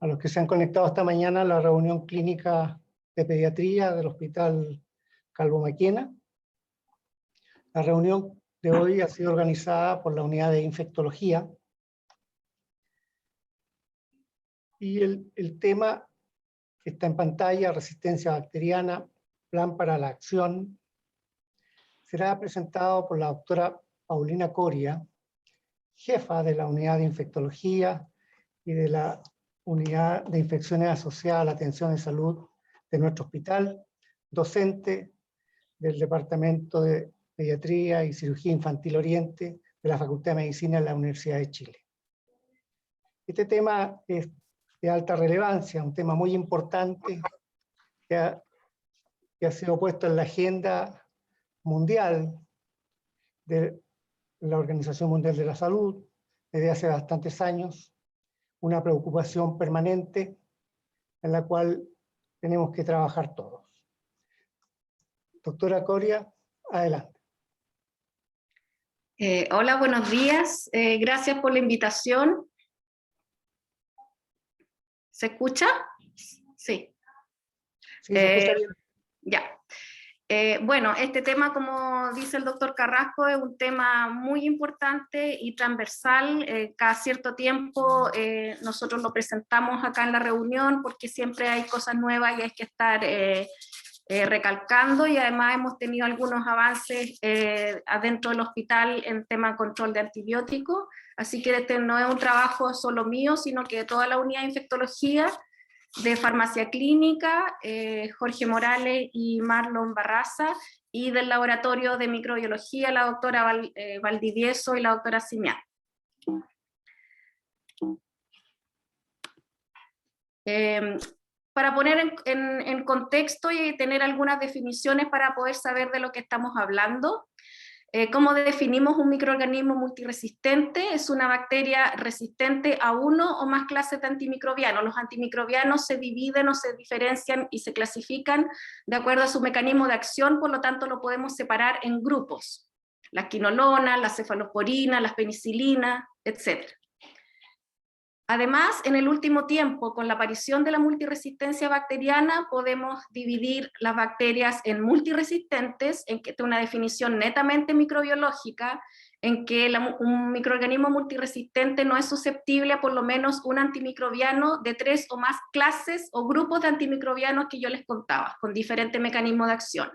a los que se han conectado esta mañana a la reunión clínica de pediatría del Hospital Calvo Maquena. La reunión de hoy ha sido organizada por la unidad de infectología y el tema que está en pantalla, resistencia bacteriana, plan para la acción, será presentado por la doctora Paulina Coria, jefa de la unidad de infectología y de la unidad de infecciones asociadas a la atención de salud de nuestro hospital, docente del Departamento de Pediatría y Cirugía Infantil Oriente de la Facultad de Medicina de la Universidad de Chile. Este tema es de alta relevancia, un tema muy importante que ha sido puesto en la agenda mundial de la Organización Mundial de la Salud desde hace bastantes años, una preocupación permanente en la cual tenemos que trabajar todos. Doctora Coria, adelante. Hola, buenos días. Gracias por la invitación. ¿Se escucha? Sí. Sí, se escucha bien. Ya. Bueno, este tema, como dice el doctor Carrasco, es un tema muy importante y transversal. Cada cierto tiempo nosotros lo presentamos acá en la reunión porque siempre hay cosas nuevas y hay que estar recalcando, y además hemos tenido algunos avances adentro del hospital en tema de control de antibióticos, así que este no es un trabajo solo mío, sino que de toda la unidad de infectología, de farmacia clínica, Jorge Morales y Marlon Barraza, y del laboratorio de microbiología, la doctora Valdivieso y la doctora Siñán. Para poner en contexto y tener algunas definiciones para poder saber de lo que estamos hablando, ¿cómo definimos un microorganismo multiresistente? Es una bacteria resistente a uno o más clases de antimicrobianos. Los antimicrobianos se dividen o se diferencian y se clasifican de acuerdo a su mecanismo de acción, por lo tanto lo podemos separar en grupos: las quinolonas, las cefalosporinas, las penicilinas, etc. Además, en el último tiempo, con la aparición de la multiresistencia bacteriana, podemos dividir las bacterias en multiresistentes, en que es una definición netamente microbiológica, en que un microorganismo multiresistente no es susceptible a por lo menos un antimicrobiano de 3 o más clases o grupos de antimicrobianos que yo les contaba, con diferentes mecanismos de acción.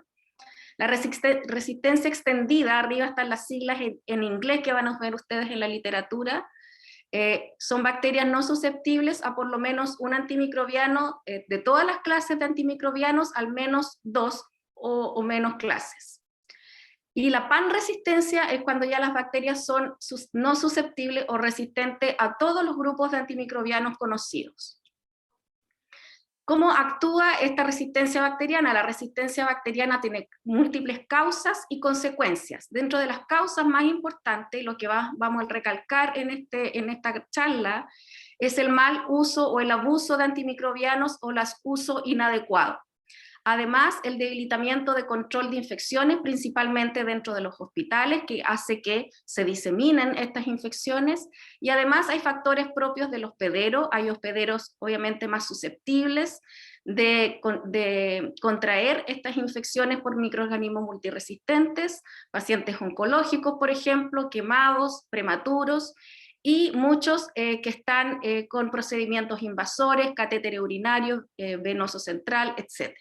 La resistencia extendida, arriba están las siglas en inglés que van a ver ustedes en la literatura. Son bacterias no susceptibles a por lo menos un antimicrobiano de todas las clases de antimicrobianos, al menos 2 o menos clases. Y la panresistencia es cuando ya las bacterias son no susceptibles o resistentes a todos los grupos de antimicrobianos conocidos. ¿Cómo actúa esta resistencia bacteriana? La resistencia bacteriana tiene múltiples causas y consecuencias. Dentro de las causas más importantes, lo que vamos a recalcar en esta charla, es el mal uso o el abuso de antimicrobianos o el uso inadecuado. Además, el debilitamiento de control de infecciones, principalmente dentro de los hospitales, que hace que se diseminen estas infecciones, y además hay factores propios del hospedero. Hay hospederos obviamente más susceptibles de contraer estas infecciones por microorganismos multiresistentes, pacientes oncológicos, por ejemplo, quemados, prematuros, y muchos que están con procedimientos invasores, catéteres urinarios, venoso central, etc.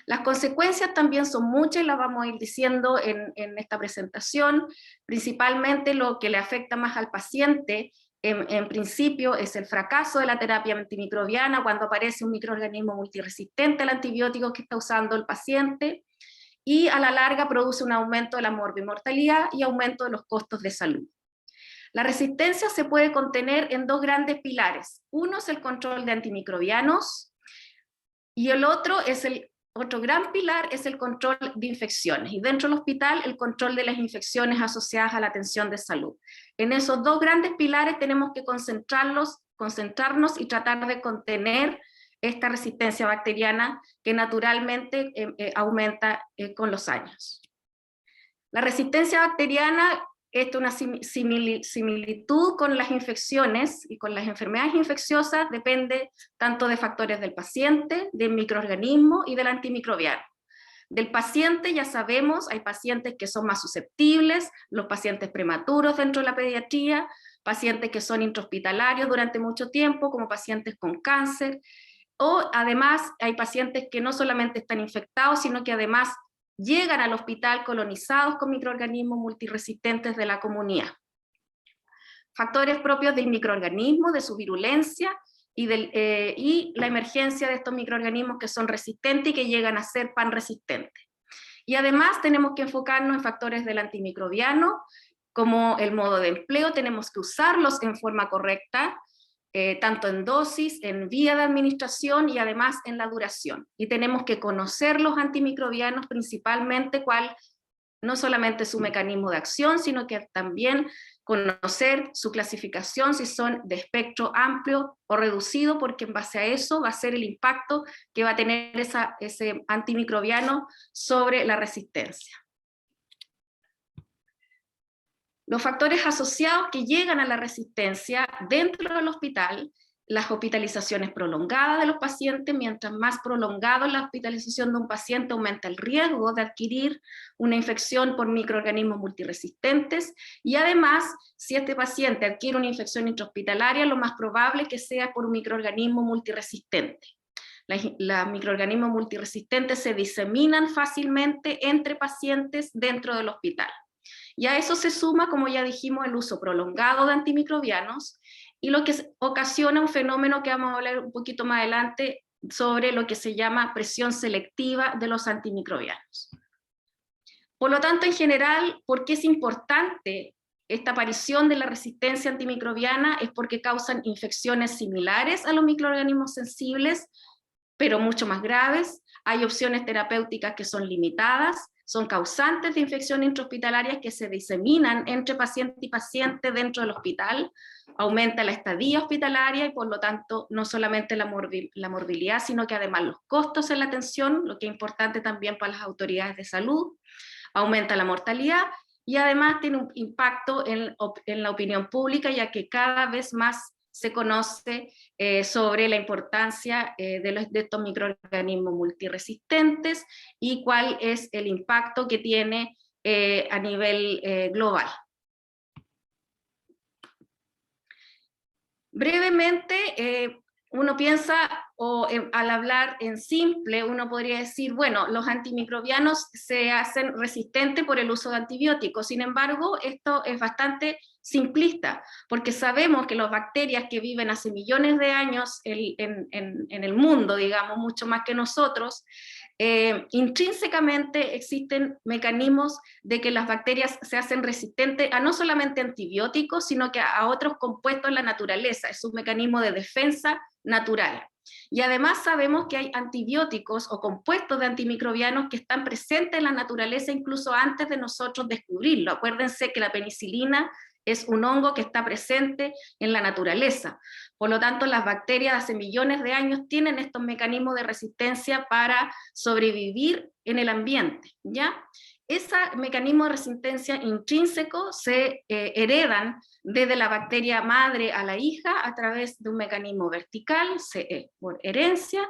Las consecuencias también son muchas y las vamos a ir diciendo en esta presentación. Principalmente lo que le afecta más al paciente, en principio, es el fracaso de la terapia antimicrobiana cuando aparece un microorganismo multiresistente al antibiótico que está usando el paciente, y a la larga produce un aumento de la morbimortalidad y aumento de los costos de salud. La resistencia se puede contener en dos grandes pilares. Uno es el control de antimicrobianos y el otro gran pilar es el control de infecciones, y dentro del hospital el control de las infecciones asociadas a la atención de salud. En esos dos grandes pilares tenemos que concentrarnos y tratar de contener esta resistencia bacteriana que naturalmente aumenta con los años. La resistencia bacteriana una similitud con las infecciones y con las enfermedades infecciosas depende tanto de factores del paciente, del microorganismo y del antimicrobiano. Del paciente ya sabemos, hay pacientes que son más susceptibles, los pacientes prematuros dentro de la pediatría, pacientes que son intrahospitalarios durante mucho tiempo, como pacientes con cáncer, o además hay pacientes que no solamente están infectados, sino que además llegan al hospital colonizados con microorganismos multiresistentes de la comunidad. Factores propios del microorganismo, de su virulencia y la emergencia de estos microorganismos que son resistentes y que llegan a ser panresistentes. Y además tenemos que enfocarnos en factores del antimicrobiano, como el modo de empleo, tenemos que usarlos en forma correcta, tanto en dosis, en vía de administración y además en la duración. Y tenemos que conocer los antimicrobianos, principalmente no solamente su mecanismo de acción, sino que también conocer su clasificación, si son de espectro amplio o reducido, porque en base a eso va a ser el impacto que va a tener ese antimicrobiano sobre la resistencia. Los factores asociados que llegan a la resistencia dentro del hospital, las hospitalizaciones prolongadas de los pacientes, mientras más prolongado la hospitalización de un paciente, aumenta el riesgo de adquirir una infección por microorganismos multiresistentes, y además, si este paciente adquiere una infección intrahospitalaria, lo más probable es que sea por un microorganismo multiresistente. Los microorganismos multiresistentes se diseminan fácilmente entre pacientes dentro del hospital. Y a eso se suma, como ya dijimos, el uso prolongado de antimicrobianos, y lo que ocasiona un fenómeno que vamos a hablar un poquito más adelante sobre lo que se llama presión selectiva de los antimicrobianos. Por lo tanto, en general, ¿por qué es importante esta aparición de la resistencia antimicrobiana? Es porque causan infecciones similares a los microorganismos sensibles, pero mucho más graves. Hay opciones terapéuticas que son limitadas, son causantes de infecciones intrahospitalarias que se diseminan entre paciente y paciente dentro del hospital, aumenta la estadía hospitalaria y por lo tanto no solamente la morbilidad, sino que además los costos en la atención, lo que es importante también para las autoridades de salud, aumenta la mortalidad y además tiene un impacto en la opinión pública, ya que cada vez más se conoce sobre la importancia de estos microorganismos multiresistentes y cuál es el impacto que tiene a nivel global. Brevemente, uno piensa, al hablar en simple, uno podría decir, bueno, los antimicrobianos se hacen resistentes por el uso de antibióticos. Sin embargo, esto es bastante simplista, porque sabemos que las bacterias que viven hace millones de años en el mundo, digamos, mucho más que nosotros, intrínsecamente existen mecanismos de que las bacterias se hacen resistentes a no solamente antibióticos, sino que a otros compuestos en la naturaleza. Es un mecanismo de defensa natural. Y además sabemos que hay antibióticos o compuestos de antimicrobianos que están presentes en la naturaleza incluso antes de nosotros descubrirlo. Acuérdense que la penicilina es un hongo que está presente en la naturaleza. Por lo tanto, las bacterias hace millones de años tienen estos mecanismos de resistencia para sobrevivir en el ambiente, ¿ya? Ese mecanismo de resistencia intrínseco se heredan desde la bacteria madre a la hija a través de un mecanismo vertical, por herencia,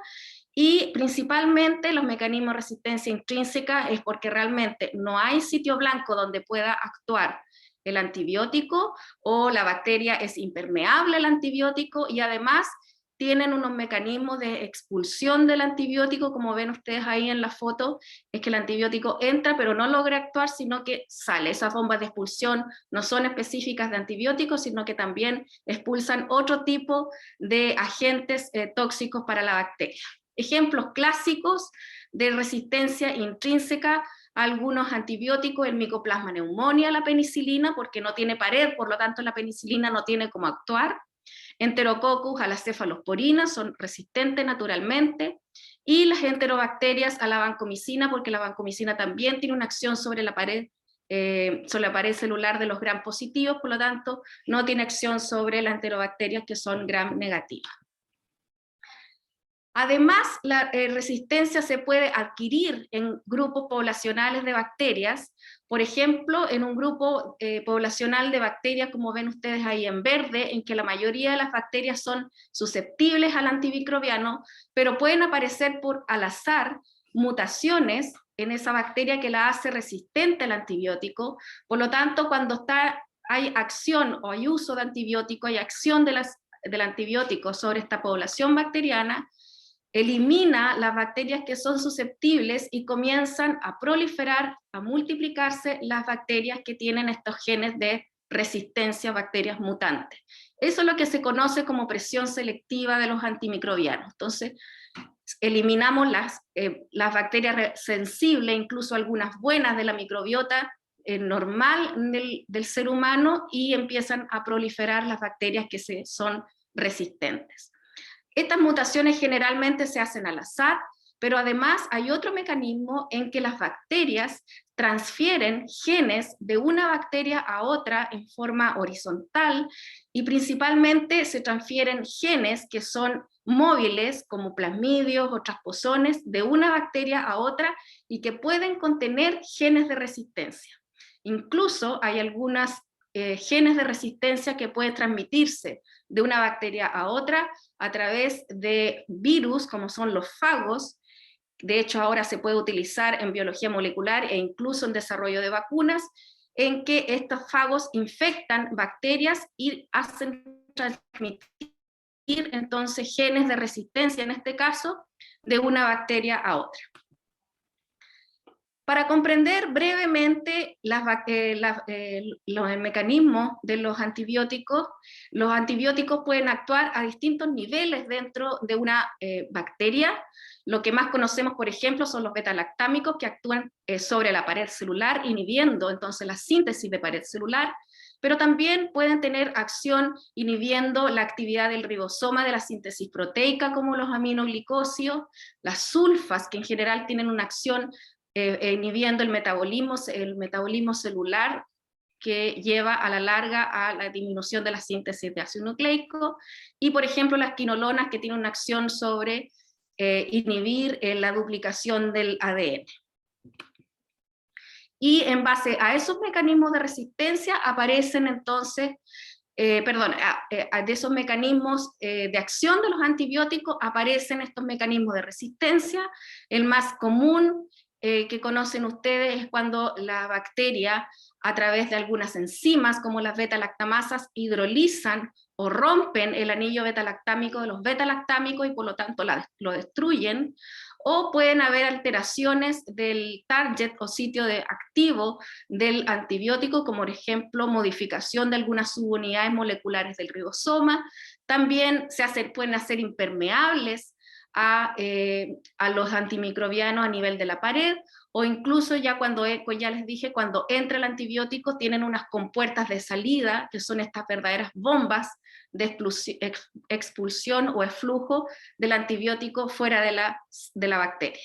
y principalmente los mecanismos de resistencia intrínseca es porque realmente no hay sitio blanco donde pueda actuar el antibiótico, o la bacteria es impermeable al antibiótico, y además tienen unos mecanismos de expulsión del antibiótico, como ven ustedes ahí en la foto, es que el antibiótico entra pero no logra actuar, sino que sale. Esas bombas de expulsión no son específicas de antibióticos, sino que también expulsan otro tipo de agentes tóxicos para la bacteria. Ejemplos clásicos de resistencia intrínseca: algunos antibióticos, el Mycoplasma pneumonia, la penicilina, porque no tiene pared, por lo tanto la penicilina no tiene cómo actuar. Enterococcus a las cefalosporinas, son resistentes naturalmente, y las enterobacterias a la vancomicina, porque la vancomicina también tiene una acción sobre la pared celular de los gram positivos, por lo tanto no tiene acción sobre las enterobacterias que son gram negativas. Además, la resistencia se puede adquirir en grupos poblacionales de bacterias. Por ejemplo, en un grupo poblacional de bacterias, como ven ustedes ahí en verde, en que la mayoría de las bacterias son susceptibles al antimicrobiano, pero pueden aparecer al azar mutaciones en esa bacteria que la hace resistente al antibiótico. Por lo tanto, cuando hay acción o hay uso de antibiótico, hay acción del antibiótico sobre esta población bacteriana, elimina las bacterias que son susceptibles y comienzan a proliferar, a multiplicarse las bacterias que tienen estos genes de resistencia a bacterias mutantes. Eso es lo que se conoce como presión selectiva de los antimicrobianos. Entonces, eliminamos las bacterias sensibles, incluso algunas buenas de la microbiota normal del ser humano, y empiezan a proliferar las bacterias que son resistentes. Estas mutaciones generalmente se hacen al azar, pero además hay otro mecanismo en que las bacterias transfieren genes de una bacteria a otra en forma horizontal, y principalmente se transfieren genes que son móviles, como plasmidios o transposones, de una bacteria a otra, y que pueden contener genes de resistencia. Incluso hay algunos genes de resistencia que pueden transmitirse de una bacteria a otra a través de virus, como son los fagos. De hecho, ahora se puede utilizar en biología molecular e incluso en desarrollo de vacunas, en que estos fagos infectan bacterias y hacen transmitir entonces genes de resistencia, en este caso, de una bacteria a otra. Para comprender brevemente los mecanismos de los antibióticos pueden actuar a distintos niveles dentro de una bacteria. Lo que más conocemos, por ejemplo, son los beta-lactámicos, que actúan sobre la pared celular, inhibiendo entonces la síntesis de pared celular, pero también pueden tener acción inhibiendo la actividad del ribosoma de la síntesis proteica, como los aminoglicosidos, las sulfas, que en general tienen una acción inhibiendo el metabolismo celular, que lleva a la larga a la disminución de la síntesis de ácido nucleico, y por ejemplo las quinolonas, que tienen una acción sobre inhibir la duplicación del ADN. Y en base a esos mecanismos de resistencia aparecen entonces, de esos mecanismos de acción de los antibióticos aparecen estos mecanismos de resistencia. El más común que conocen ustedes es cuando la bacteria, a través de algunas enzimas como las beta-lactamasas, hidrolizan o rompen el anillo beta-lactámico de los beta-lactámicos y por lo tanto lo destruyen, o pueden haber alteraciones del target o sitio activo del antibiótico, como por ejemplo modificación de algunas subunidades moleculares del ribosoma. También pueden hacer impermeables a los antimicrobianos a nivel de la pared, o incluso ya ya les dije, cuando entra el antibiótico tienen unas compuertas de salida, que son estas verdaderas bombas de expulsión o eflujo del antibiótico fuera de la bacteria.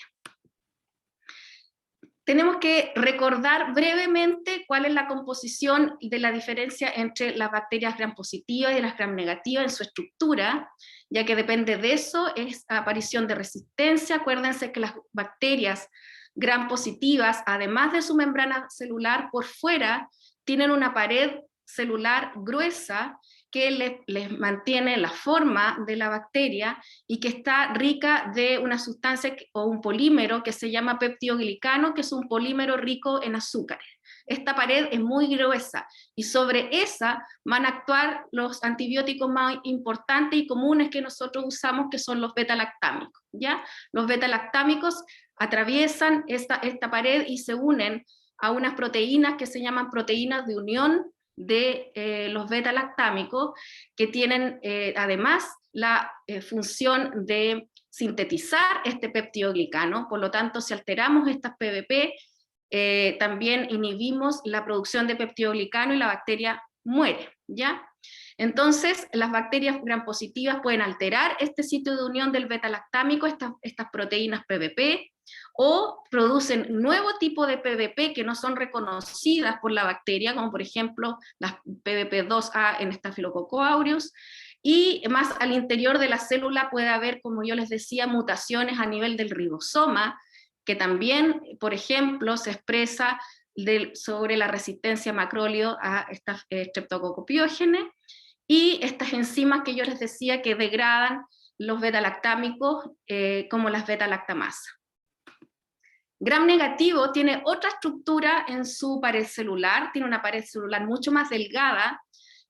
Tenemos que recordar brevemente cuál es la composición de la diferencia entre las bacterias gram positivas y las gram negativas en su estructura, ya que depende de eso es la aparición de resistencia. Acuérdense que las bacterias gram positivas, además de su membrana celular, por fuera tienen una pared celular gruesa que les mantiene la forma de la bacteria y que está rica de una sustancia o un polímero que se llama peptidoglicano, que es un polímero rico en azúcares. Esta pared es muy gruesa y sobre esa van a actuar los antibióticos más importantes y comunes que nosotros usamos, que son los beta-lactámicos, ¿ya? Los beta-lactámicos atraviesan esta pared y se unen a unas proteínas que se llaman proteínas de unión de los beta-lactámicos, que tienen además la función de sintetizar este peptidoglicano. Por lo tanto, si alteramos estas PBP, también inhibimos la producción de peptidoglicano y la bacteria muere, ¿ya? Entonces, las bacterias gram positivas pueden alterar este sitio de unión del beta-lactámico, estas proteínas PBP, o producen nuevo tipo de PBP que no son reconocidas por la bacteria, como por ejemplo las PBP2A en Staphylococcus aureus, y más al interior de la célula puede haber, como yo les decía, mutaciones a nivel del ribosoma, que también, por ejemplo, se expresa sobre la resistencia macróleo a estas streptococopiógenes, y estas enzimas que yo les decía que degradan los beta-lactámicos como las beta-lactamasas. Gram negativo tiene otra estructura en su pared celular, tiene una pared celular mucho más delgada,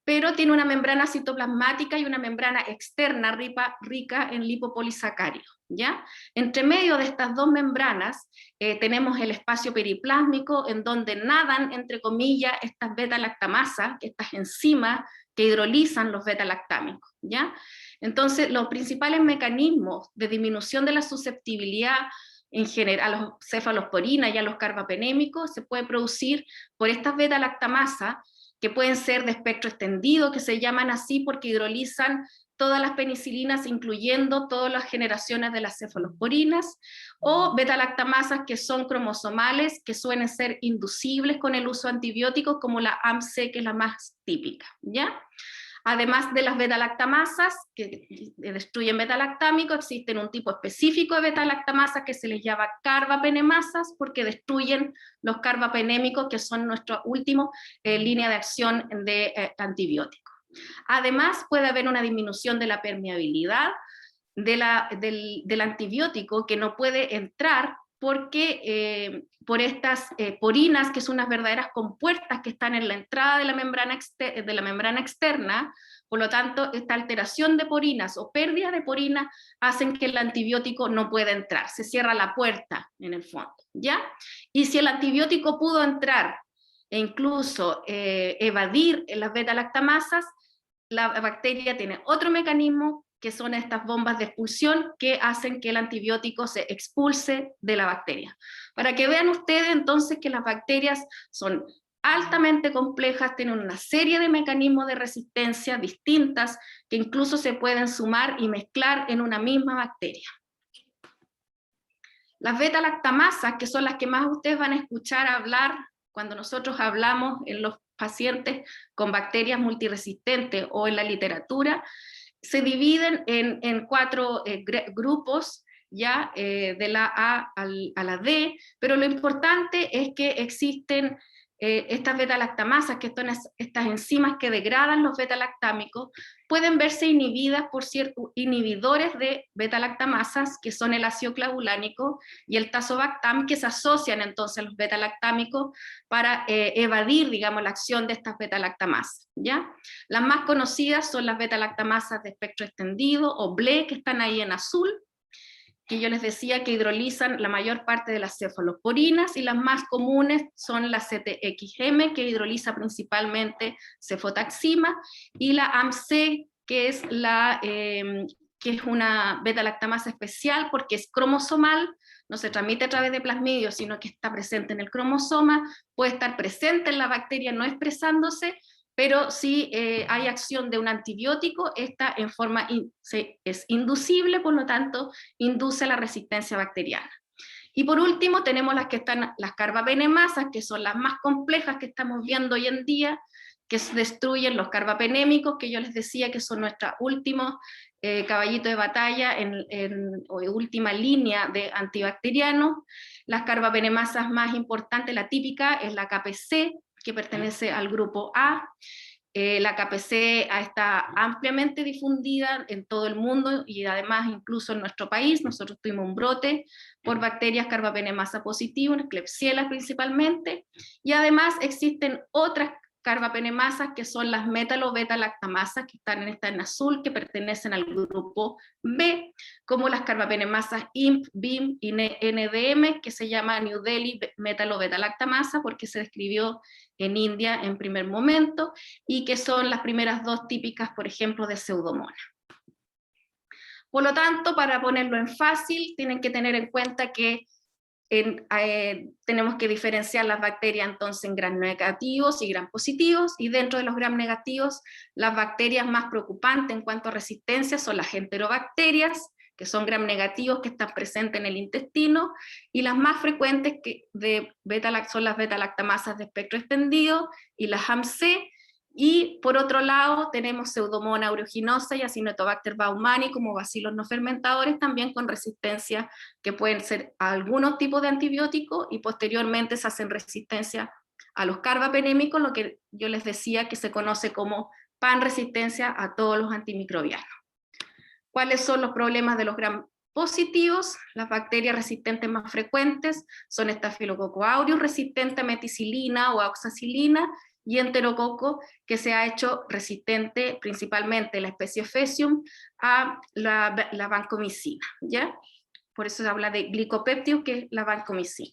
pero tiene una membrana citoplasmática y una membrana externa rica en lipopolisacáridos, ¿ya? Entre medio de estas dos membranas tenemos el espacio periplásmico, en donde nadan, entre comillas, estas beta-lactamasas, estas enzimas que hidrolizan los beta-lactámicos, ¿ya? Entonces, los principales mecanismos de disminución de la susceptibilidad en general a los cefalosporinas y a los carbapenémicos se puede producir por estas beta-lactamasas, que pueden ser de espectro extendido, que se llaman así porque hidrolizan todas las penicilinas, incluyendo todas las generaciones de las cefalosporinas, o beta-lactamasas que son cromosomales, que suelen ser inducibles con el uso de antibióticos, como la AMC, que es la más típica, ¿ya? Además de las beta-lactamasas que destruyen beta-lactámicos, existen un tipo específico de beta-lactamasas que se les llama carbapenemasas, porque destruyen los carbapenémicos, que son nuestra última línea de acción de antibióticos. Además, puede haber una disminución de la permeabilidad del antibiótico, que no puede entrar porque por estas porinas, que son unas verdaderas compuertas que están en la entrada de la membrana externa. Por lo tanto, esta alteración de porinas o pérdida de porinas hacen que el antibiótico no pueda entrar, se cierra la puerta en el fondo, ¿ya? Y si el antibiótico pudo entrar e incluso evadir las beta-lactamasas, la bacteria tiene otro mecanismo, que son estas bombas de expulsión que hacen que el antibiótico se expulse de la bacteria. Para que vean ustedes entonces que las bacterias son altamente complejas, tienen una serie de mecanismos de resistencia distintas que incluso se pueden sumar y mezclar en una misma bacteria. Las beta-lactamasas, que son las que más ustedes van a escuchar hablar cuando nosotros hablamos en los pacientes con bacterias multiresistentes o en la literatura, se dividen en 4 grupos, ya de la A a la D, pero lo importante es que existen estas beta-lactamasas, que son estas enzimas que degradan los beta-lactámicos, pueden verse inhibidas por ciertos inhibidores de beta-lactamasas, que son el ácido clavulánico y el tazobactam, que se asocian entonces a los beta-lactámicos para evadir, digamos, la acción de estas beta-lactamasas, ¿ya? Las más conocidas son las beta-lactamasas de espectro extendido, o BLE, que están ahí en azul, que yo les decía que hidrolizan la mayor parte de las cefalosporinas, y las más comunes son la CTXM, que hidroliza principalmente cefotaxima, y la AMC, que es una beta-lactamasa especial porque es cromosomal, no se transmite a través de plasmidios, sino que está presente en el cromosoma, puede estar presente en la bacteria no expresándose, pero si hay acción de un antibiótico, esta en forma es inducible, por lo tanto, induce la resistencia bacteriana. Y por último tenemos las que están las carbapenemasas, que son las más complejas que estamos viendo hoy en día, que destruyen los carbapenémicos, que yo les decía que son nuestro último caballito de batalla o última línea de antibacterianos. Las carbapenemasas más importantes, la típica, es la KPC, que pertenece al grupo A. La KPC está ampliamente difundida en todo el mundo y además incluso en nuestro país. Nosotros tuvimos un brote por bacterias carbapenemasa positivas, Klebsiella principalmente, y además existen otras carbapenemasas que son las metalo-beta-lactamasas, que están en azul, que pertenecen al grupo B, como las carbapenemasas IMP, BIM y NDM, que se llama New Delhi metalo-beta-lactamasa porque se describió en India en primer momento, y que son las primeras 2 típicas, por ejemplo, de Pseudomonas. Por lo tanto, para ponerlo en fácil, tienen que tener en cuenta que tenemos que diferenciar las bacterias entonces en gram negativos y gram positivos, y dentro de los gram negativos, las bacterias más preocupantes en cuanto a resistencia son las enterobacterias, que son gram negativos, que están presentes en el intestino, y las más frecuentes son las beta-lactamasas de espectro extendido y las AMC, Y por otro lado tenemos Pseudomonas aeruginosa y Acinetobacter baumannii como bacilos no fermentadores, también con resistencia, que pueden ser a algunos tipos de antibióticos, y posteriormente se hacen resistencia a los carbapenémicos, lo que yo les decía que se conoce como panresistencia a todos los antimicrobianos. ¿Cuáles son los problemas de los gram positivos? Las bacterias resistentes más frecuentes son Staphylococcus aureus, resistente a meticilina o a oxacilina, y Enterococo, que se ha hecho resistente principalmente la especie Faecium a la vancomicina, ¿ya? Por eso se habla de glicopéptido, que es la vancomicina.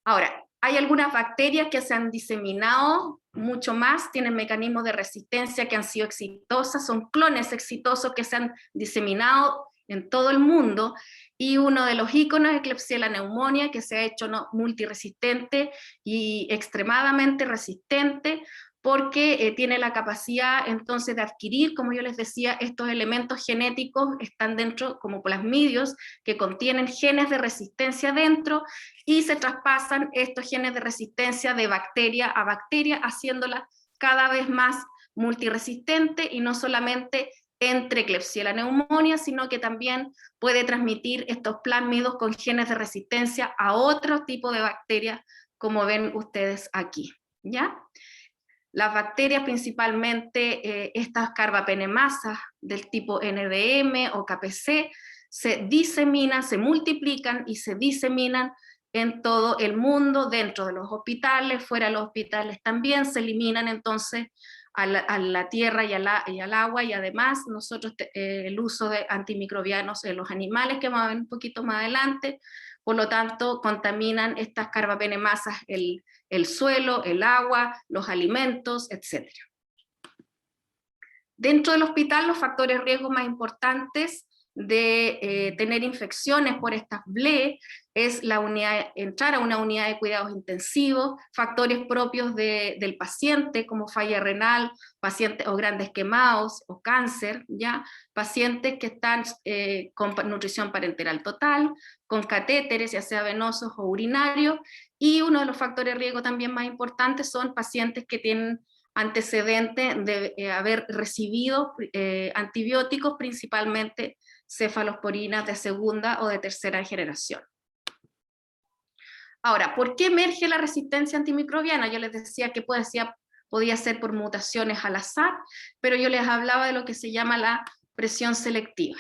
Ahora, hay algunas bacterias que se han diseminado mucho más, tienen mecanismos de resistencia que han sido exitosas, son clones exitosos que se han diseminado en todo el mundo, y uno de los íconos es Klebsiella pneumoniae, que se ha hecho multiresistente y extremadamente resistente, porque tiene la capacidad entonces de adquirir, como yo les decía, estos elementos genéticos están dentro como plasmidios que contienen genes de resistencia dentro, y se traspasan estos genes de resistencia de bacteria a bacteria, haciéndola cada vez más multiresistente, y no solamente entre Klebsiella pneumoniae, sino que también puede transmitir estos plásmidos con genes de resistencia a otro tipo de bacterias, como ven ustedes aquí, ¿ya? Las bacterias, principalmente estas carbapenemasas del tipo NDM o KPC, se diseminan, se multiplican y se diseminan en todo el mundo, dentro de los hospitales, fuera de los hospitales también, se eliminan entonces a la tierra y al agua, y además nosotros el uso de antimicrobianos en los animales, que vamos a ver un poquito más adelante, por lo tanto contaminan estas carbapenemasas el suelo, el agua, los alimentos, etc. Dentro del hospital, los factores de riesgo más importantes de tener infecciones por estas BLE es entrar a una unidad de cuidados intensivos, factores propios del paciente como falla renal, pacientes o grandes quemados o cáncer, ¿ya? Pacientes que están con nutrición parenteral total, con catéteres, ya sea venosos o urinarios, y uno de los factores de riesgo también más importantes son pacientes que tienen antecedente de haber recibido antibióticos, principalmente cefalosporinas de segunda o de tercera generación. Ahora, ¿por qué emerge la resistencia antimicrobiana? Yo les decía que podía ser por mutaciones al azar, pero yo les hablaba de lo que se llama la presión selectiva.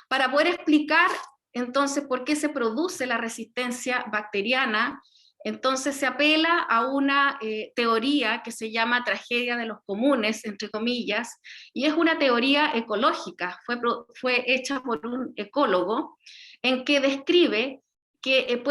Para poder explicar entonces por qué se produce la resistencia bacteriana, entonces se apela a una teoría que se llama tragedia de los comunes, entre comillas, y es una teoría ecológica, fue hecha por un ecólogo, en que describe que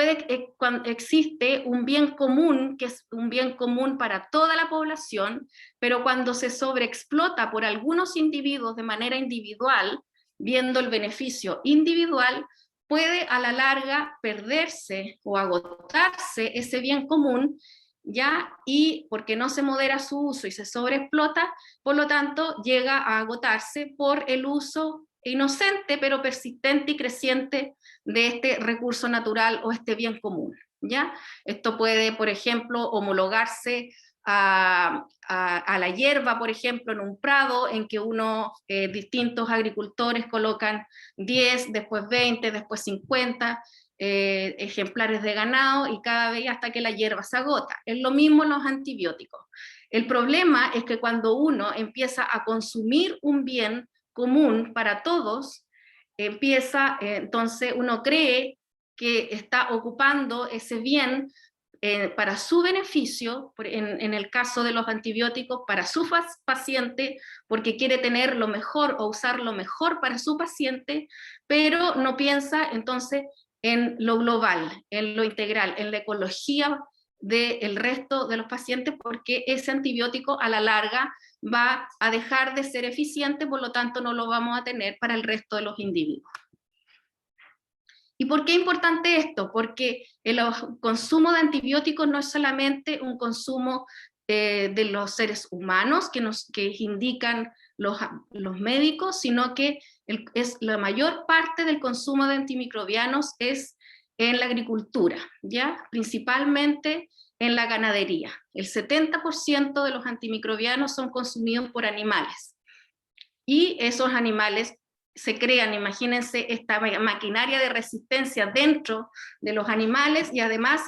cuando existe un bien común, que es un bien común para toda la población, pero cuando se sobreexplota por algunos individuos de manera individual, viendo el beneficio individual, puede a la larga perderse o agotarse ese bien común, ¿ya? Y porque no se modera su uso y se sobreexplota, por lo tanto llega a agotarse por el uso inocente pero persistente y creciente de este recurso natural o este bien común, ¿ya? Esto puede, por ejemplo, homologarse a la hierba, por ejemplo, en un prado en que distintos agricultores colocan 10, después 20, después 50 ejemplares de ganado, y cada vez hasta que la hierba se agota. Es lo mismo en los antibióticos. El problema es que cuando uno empieza a consumir un bien común para todos, entonces uno cree que está ocupando ese bien para su beneficio, en el caso de los antibióticos, para su paciente, porque quiere tener lo mejor o usar lo mejor para su paciente, pero no piensa entonces en lo global, en lo integral, en la ecología del resto de los pacientes, porque ese antibiótico a la larga va a dejar de ser eficiente, por lo tanto no lo vamos a tener para el resto de los individuos. ¿Y por qué es importante esto? Porque el consumo de antibióticos no es solamente un consumo de los seres humanos que indican los médicos, sino que la mayor parte del consumo de antimicrobianos es en la agricultura, ¿ya? Principalmente en la ganadería. El 70% de los antimicrobianos son consumidos por animales. Y esos animales se crean, imagínense, esta maquinaria de resistencia dentro de los animales, y además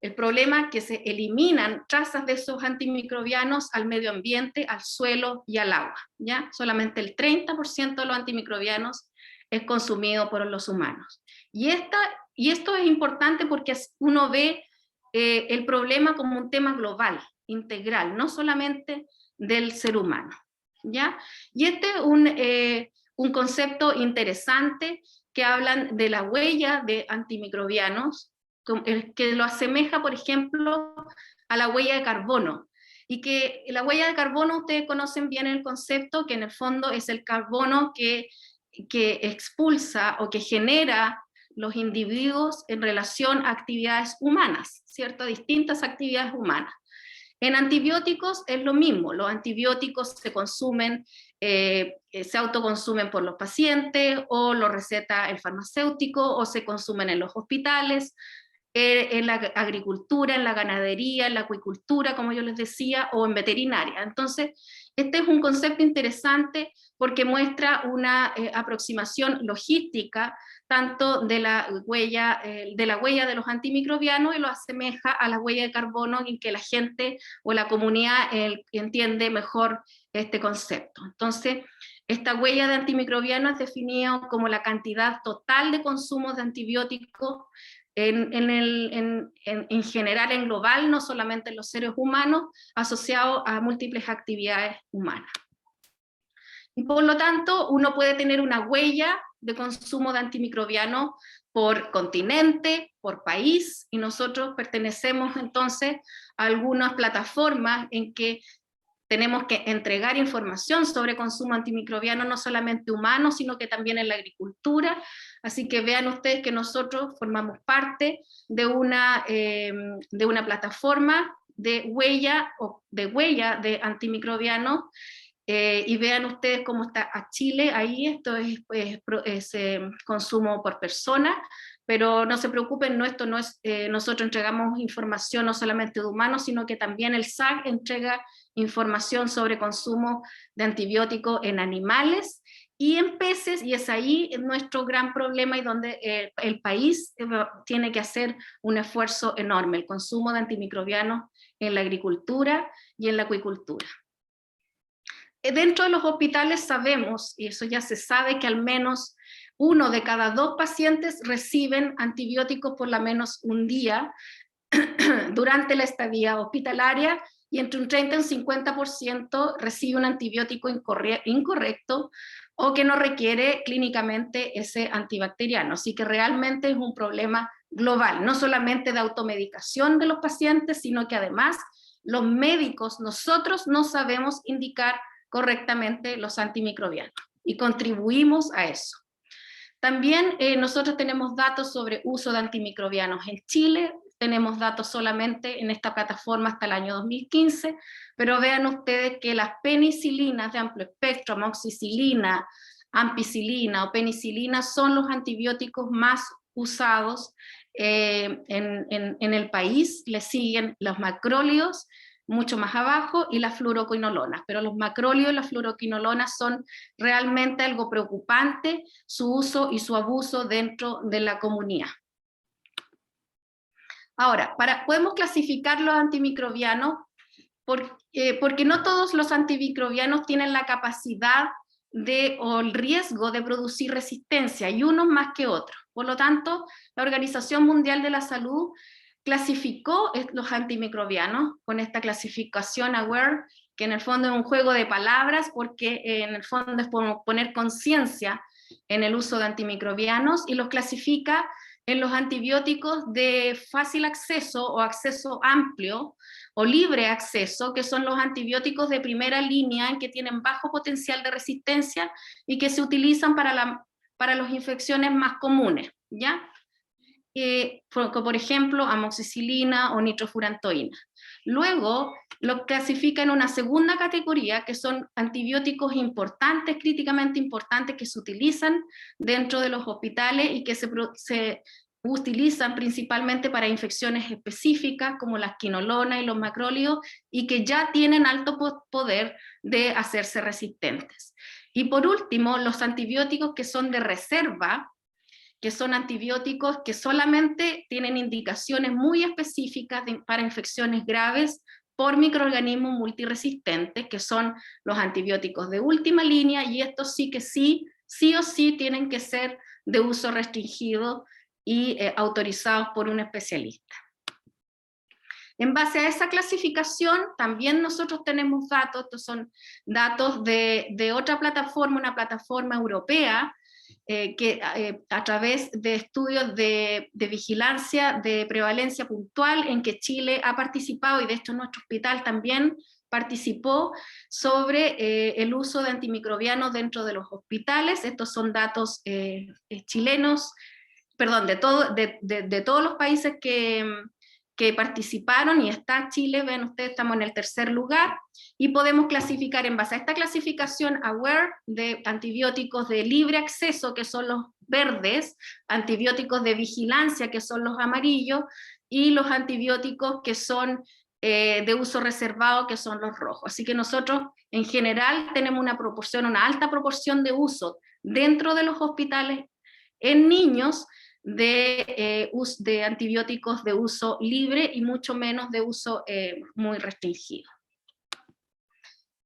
el problema es que se eliminan trazas de esos antimicrobianos al medio ambiente, al suelo y al agua, ¿ya? Solamente el 30% de los antimicrobianos es consumido por los humanos. Y esto es importante porque uno ve el problema como un tema global, integral, no solamente del ser humano, ¿ya? Y este es un concepto interesante que hablan de la huella de antimicrobianos, que lo asemeja, por ejemplo, a la huella de carbono. Y que la huella de carbono, ustedes conocen bien el concepto, que en el fondo es el carbono que expulsa o que genera los individuos en relación a actividades humanas, ¿cierto? Distintas actividades humanas. En antibióticos es lo mismo, los antibióticos se consumen, se autoconsumen por los pacientes, o lo receta el farmacéutico, o se consumen en los hospitales, en la agricultura, en la ganadería, en la acuicultura, como yo les decía, o en veterinaria. Entonces, este es un concepto interesante porque muestra una aproximación logística tanto de la huella de los antimicrobianos, y lo asemeja a la huella de carbono, en que la gente o la comunidad entiende mejor este concepto. Entonces, esta huella de antimicrobianos es definida como la cantidad total de consumo de antibióticos en general, en global, no solamente en los seres humanos, asociado a múltiples actividades humanas. Y por lo tanto, uno puede tener una huella de consumo de antimicrobianos por continente, por país, y nosotros pertenecemos entonces a algunas plataformas en que tenemos que entregar información sobre consumo antimicrobiano, no solamente humano, sino que también en la agricultura. Así que vean ustedes que nosotros formamos parte de una plataforma de huella de antimicrobianos, y vean ustedes cómo está a Chile ahí. Esto es consumo por persona, pero no se preocupen, esto no es, nosotros entregamos información no solamente de humanos, sino que también el SAC entrega información sobre consumo de antibióticos en animales y en peces, y es ahí nuestro gran problema, y donde el país tiene que hacer un esfuerzo enorme, el consumo de antimicrobianos en la agricultura y en la acuicultura. Dentro de los hospitales sabemos, y eso ya se sabe, que al menos 1 de cada 2 pacientes reciben antibióticos por lo menos un día durante la estadía hospitalaria, y entre un 30 y un 50% recibe un antibiótico incorrecto o que no requiere clínicamente ese antibacteriano. Así que realmente es un problema global, no solamente de automedicación de los pacientes, sino que además los médicos, nosotros no sabemos indicar correctamente los antimicrobianos y contribuimos a eso. También nosotros tenemos datos sobre uso de antimicrobianos en Chile. Tenemos datos solamente en esta plataforma hasta el año 2015, pero vean ustedes que las penicilinas de amplio espectro, amoxicilina, ampicilina o penicilina, son los antibióticos más usados en el país. Le siguen los macrólidos, mucho más abajo, y las fluoroquinolonas, pero los macrólidos y las fluoroquinolonas son realmente algo preocupante, su uso y su abuso dentro de la comunidad. Ahora, podemos clasificar los antimicrobianos porque no todos los antimicrobianos tienen la capacidad o el riesgo de producir resistencia, y unos más que otros. Por lo tanto, la Organización Mundial de la Salud clasificó los antimicrobianos con esta clasificación AWARE, que en el fondo es un juego de palabras, porque en el fondo es poner conciencia en el uso de antimicrobianos, y los clasifica en los antibióticos de fácil acceso o acceso amplio o libre acceso, que son los antibióticos de primera línea, que tienen bajo potencial de resistencia y que se utilizan para las infecciones más comunes, ¿ya? Por ejemplo, amoxicilina o nitrofurantoína. Luego lo clasifica en una segunda categoría, que son antibióticos importantes, críticamente importantes, que se utilizan dentro de los hospitales y que utilizan principalmente para infecciones específicas como las quinolonas y los macrólidos y que ya tienen alto poder de hacerse resistentes. Y por último, los antibióticos que son de reserva, que son antibióticos que solamente tienen indicaciones muy específicas para infecciones graves por microorganismos multiresistentes, que son los antibióticos de última línea, y estos sí que sí o sí tienen que ser de uso restringido y autorizados por un especialista. En base a esa clasificación, también nosotros tenemos datos, estos son datos de otra plataforma, una plataforma europea, que a través de estudios de vigilancia de prevalencia puntual en que Chile ha participado, y de hecho nuestro hospital también participó, sobre el uso de antimicrobianos dentro de los hospitales. Estos son datos chilenos, perdón, de todos los países que participaron, y está Chile, ven ustedes, estamos en el tercer lugar, y podemos clasificar en base a esta clasificación AWARE de antibióticos de libre acceso, que son los verdes, antibióticos de vigilancia, que son los amarillos, y los antibióticos que son de uso reservado, que son los rojos. Así que nosotros en general tenemos una alta proporción de uso dentro de los hospitales en niños, de antibióticos de uso libre y mucho menos de uso muy restringido.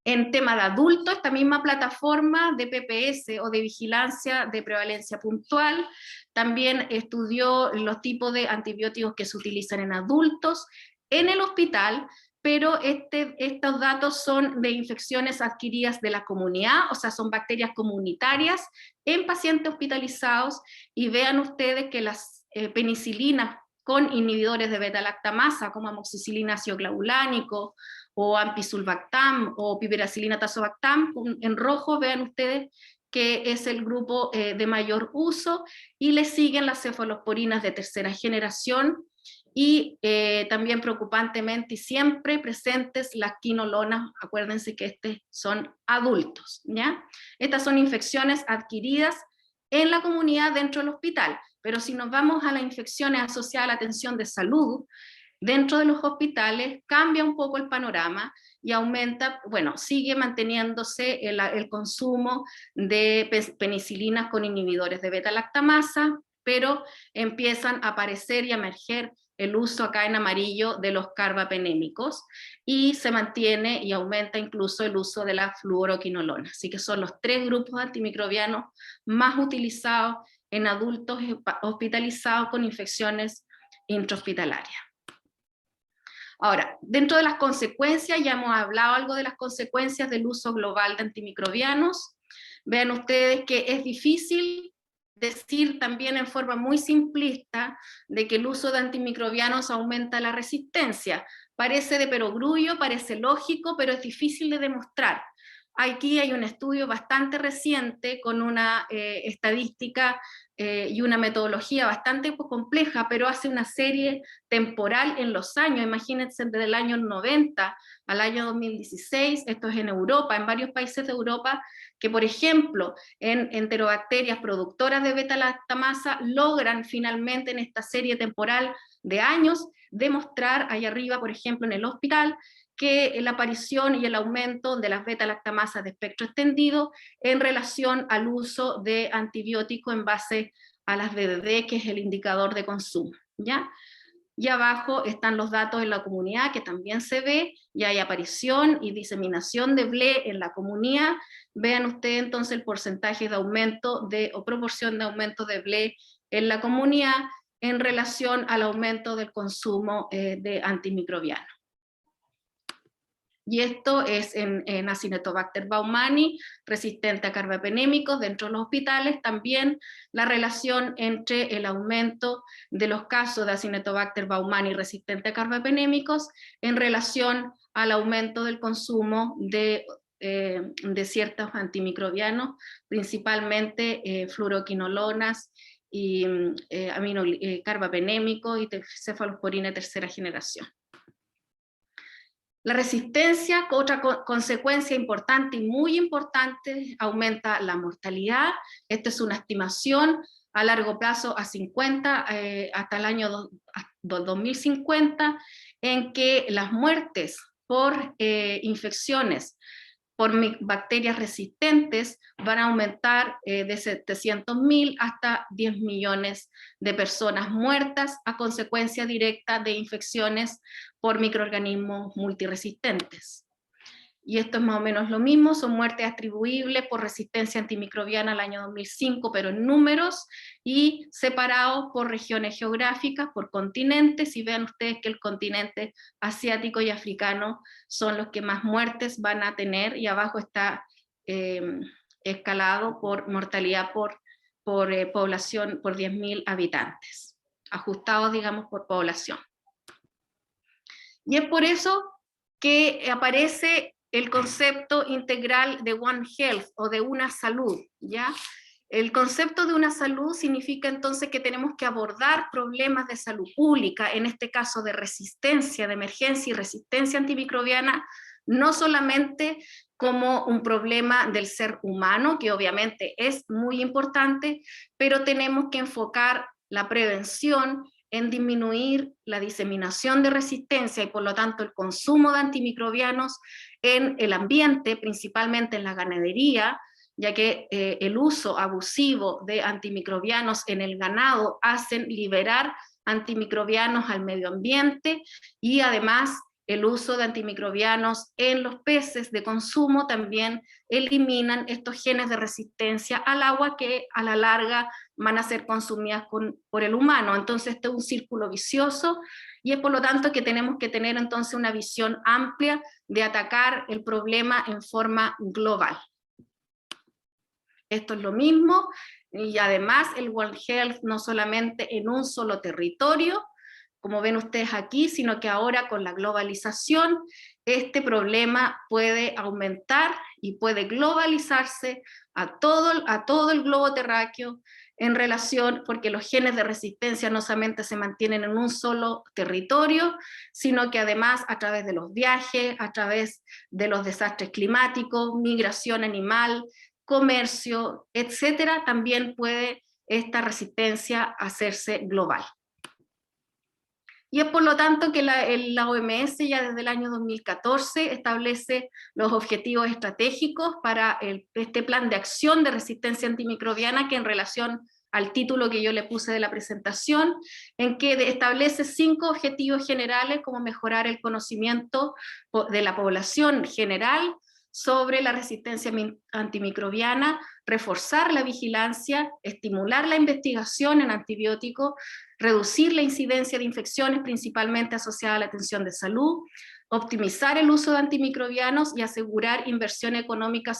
En tema de adultos, esta misma plataforma de PPS o de vigilancia de prevalencia puntual también estudió los tipos de antibióticos que se utilizan en adultos en el hospital, pero estos datos son de infecciones adquiridas de la comunidad, o sea, son bacterias comunitarias en pacientes hospitalizados, y vean ustedes que las penicilinas con inhibidores de beta-lactamasa, como amoxicilina ácido clavulánico, o ampicillin o piperacilina tazobactam, en rojo vean ustedes que es el grupo de mayor uso, y le siguen las cefalosporinas de tercera generación, y también preocupantemente y siempre presentes las quinolonas. Acuérdense que son adultos, ¿ya? Estas son infecciones adquiridas en la comunidad dentro del hospital, pero si nos vamos a las infecciones asociadas a la atención de salud, dentro de los hospitales cambia un poco el panorama y aumenta, bueno, sigue manteniéndose el consumo de penicilinas con inhibidores de beta-lactamasa, pero empiezan a aparecer y a emerger el uso acá en amarillo de los carbapenémicos, y se mantiene y aumenta incluso el uso de la fluoroquinolona. Así que son los 3 grupos antimicrobianos más utilizados en adultos hospitalizados con infecciones intrahospitalarias. Ahora, dentro de las consecuencias, ya hemos hablado algo de las consecuencias del uso global de antimicrobianos. Vean ustedes que es difícil decir también en forma muy simplista de que el uso de antimicrobianos aumenta la resistencia. Parece de perogrullo, parece lógico, pero es difícil de demostrar. Aquí hay un estudio bastante reciente con una estadística y una metodología bastante compleja, pero hace una serie temporal en los años, imagínense desde el año 90 al año 2016, esto es en Europa, en varios países de Europa, que por ejemplo en enterobacterias productoras de beta-lactamasa logran finalmente en esta serie temporal de años demostrar, ahí arriba por ejemplo en el hospital, que la aparición y el aumento de las beta-lactamasas de espectro extendido en relación al uso de antibióticos en base a las BDD, que es el indicador de consumo, ¿ya? Y abajo están los datos en la comunidad, que también se ve, y hay aparición y diseminación de BLE en la comunidad. Vean ustedes entonces el porcentaje de aumento o proporción de aumento de BLE en la comunidad en relación al aumento del consumo de antimicrobianos. Y esto es en Acinetobacter baumannii, resistente a carbapenémicos dentro de los hospitales. También la relación entre el aumento de los casos de Acinetobacter baumannii resistente a carbapenémicos en relación al aumento del consumo de ciertos antimicrobianos, principalmente fluoroquinolonas y carbapenémicos y cefalosporina de tercera generación. La resistencia, otra consecuencia importante y muy importante, aumenta la mortalidad. Esta es una estimación a largo plazo a 50, hasta el año 2050, en que las muertes por infecciones por bacterias resistentes van a aumentar de 700.000 hasta 10 millones de personas muertas a consecuencia directa de infecciones por microorganismos multiresistentes. Y esto es más o menos lo mismo, son muertes atribuibles por resistencia antimicrobiana al año 2005, pero en números, y separados por regiones geográficas, por continentes, y vean ustedes que el continente asiático y africano son los que más muertes van a tener, y abajo está escalado por mortalidad por población, por 10.000 habitantes, ajustados, digamos, por población. Y es por eso que aparece el concepto integral de One Health o de una salud, ¿ya? El concepto de una salud significa entonces que tenemos que abordar problemas de salud pública, en este caso de resistencia, de emergencia y resistencia antimicrobiana, no solamente como un problema del ser humano, que obviamente es muy importante, pero tenemos que enfocar la prevención en disminuir la diseminación de resistencia y por lo tanto el consumo de antimicrobianos en el ambiente, principalmente en la ganadería, ya que el uso abusivo de antimicrobianos en el ganado hacen liberar antimicrobianos al medio ambiente, y además el uso de antimicrobianos en los peces de consumo también eliminan estos genes de resistencia al agua que a la larga van a ser consumidas por el humano. Entonces este es un círculo vicioso, y es por lo tanto que tenemos que tener entonces una visión amplia de atacar el problema en forma global. Esto es lo mismo, y además el One Health no solamente en un solo territorio, como ven ustedes aquí, sino que ahora con la globalización este problema puede aumentar y puede globalizarse a todo el globo terráqueo en relación, porque los genes de resistencia no solamente se mantienen en un solo territorio, sino que además a través de los viajes, a través de los desastres climáticos, migración animal, comercio, etcétera, también puede esta resistencia hacerse global. Y es por lo tanto que la OMS ya desde el año 2014 establece los objetivos estratégicos para este plan de acción de resistencia antimicrobiana, que en relación al título que yo le puse de la presentación, en que establece 5 objetivos generales, como mejorar el conocimiento de la población general sobre la resistencia antimicrobiana, reforzar la vigilancia, estimular la investigación en antibióticos, reducir la incidencia de infecciones principalmente asociadas a la atención de salud, optimizar el uso de antimicrobianos y asegurar inversión económica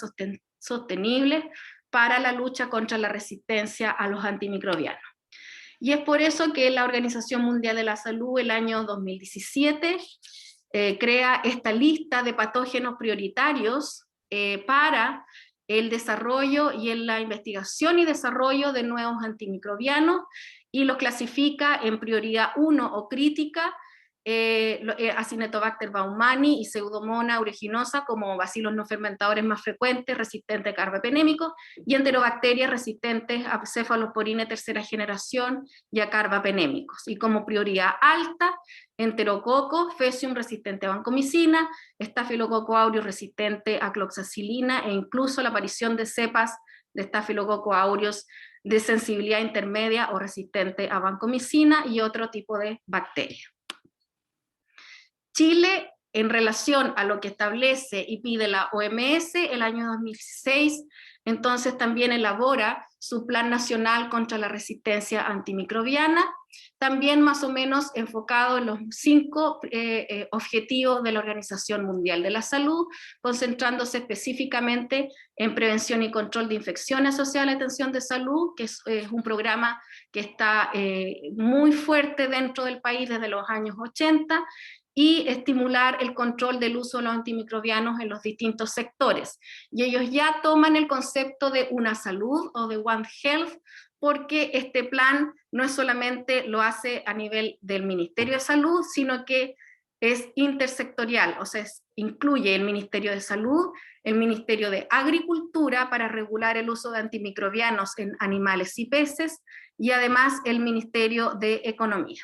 sostenible para la lucha contra la resistencia a los antimicrobianos. Y es por eso que la Organización Mundial de la Salud el año 2017 crea esta lista de patógenos prioritarios para el desarrollo y en la investigación y desarrollo de nuevos antimicrobianos, y los clasifica en prioridad 1 o crítica, Acinetobacter baumannii y Pseudomonas aeruginosa como bacilos no fermentadores más frecuentes resistentes a carbapenémicos, y enterobacterias resistentes a cefalosporina tercera generación y a carbapenémicos. Y como prioridad alta, enterococo, Fecium resistente a vancomicina, Staphylococcus aureus resistente a cloxacilina, e incluso la aparición de cepas de Staphylococcus aureus de sensibilidad intermedia o resistente a vancomicina y otro tipo de bacterias. Chile, en relación a lo que establece y pide la OMS, el año 2016, entonces también elabora su Plan Nacional contra la Resistencia Antimicrobiana, también más o menos enfocado en los 5 objetivos de la Organización Mundial de la Salud, concentrándose específicamente en prevención y control de infecciones asociadas a la atención de salud, que es un programa que está muy fuerte dentro del país desde los años 80, y estimular el control del uso de los antimicrobianos en los distintos sectores. Y ellos ya toman el concepto de una salud o de One Health, porque este plan no es solamente lo hace a nivel del Ministerio de Salud, sino que es intersectorial, o sea, incluye el Ministerio de Salud, el Ministerio de Agricultura para regular el uso de antimicrobianos en animales y peces, y además el Ministerio de Economía.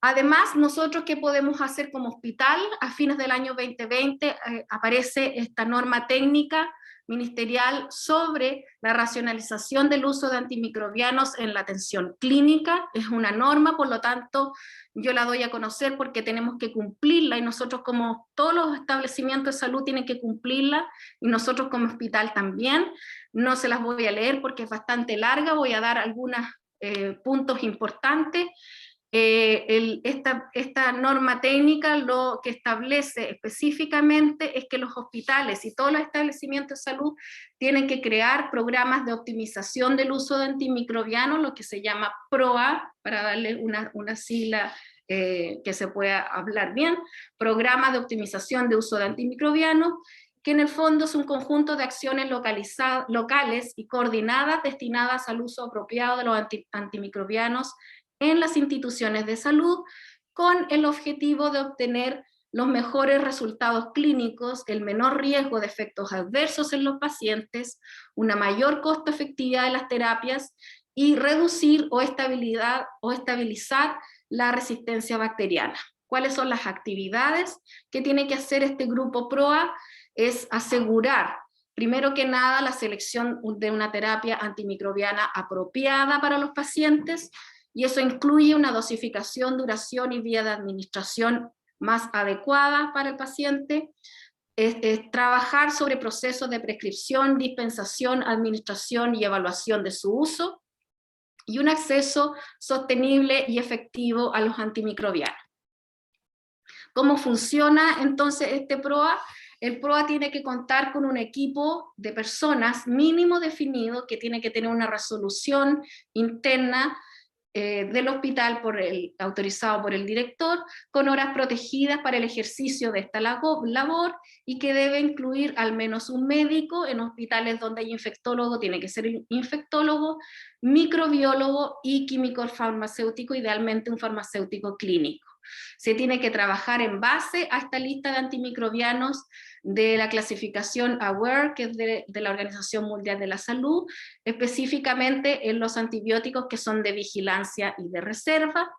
Además, nosotros, ¿qué podemos hacer como hospital? A fines del año 2020 aparece esta norma técnica ministerial sobre la racionalización del uso de antimicrobianos en la atención clínica. Es una norma, por lo tanto, yo la doy a conocer porque tenemos que cumplirla, y nosotros, como todos los establecimientos de salud, tienen que cumplirla, y nosotros como hospital también. No se las voy a leer porque es bastante larga, voy a dar algunos puntos importantes. Esta norma técnica lo que establece específicamente es que los hospitales y todos los establecimientos de salud tienen que crear programas de optimización del uso de antimicrobianos, lo que se llama PROA, para darle una sigla que se pueda hablar bien, programas de optimización de uso de antimicrobianos, que en el fondo es un conjunto de acciones locales y coordinadas destinadas al uso apropiado de los antimicrobianos en las instituciones de salud, con el objetivo de obtener los mejores resultados clínicos, el menor riesgo de efectos adversos en los pacientes, una mayor costo efectividad de las terapias, y reducir o estabilizar la resistencia bacteriana. ¿Cuáles son las actividades que tiene que hacer este grupo PROA? Es asegurar, primero que nada, la selección de una terapia antimicrobiana apropiada para los pacientes, y eso incluye una dosificación, duración y vía de administración más adecuada para el paciente. Es trabajar sobre procesos de prescripción, dispensación, administración y evaluación de su uso, y un acceso sostenible y efectivo a los antimicrobianos. ¿Cómo funciona entonces este PROA? El PROA tiene que contar con un equipo de personas mínimo definido, que tiene que tener una resolución interna del hospital autorizado por el director, con horas protegidas para el ejercicio de esta labor, y que debe incluir al menos un médico. En hospitales donde hay infectólogo tiene que ser infectólogo, microbiólogo y químico farmacéutico, idealmente un farmacéutico clínico. Se tiene que trabajar en base a esta lista de antimicrobianos de la clasificación AWARE, que es de la Organización Mundial de la Salud, específicamente en los antibióticos que son de vigilancia y de reserva,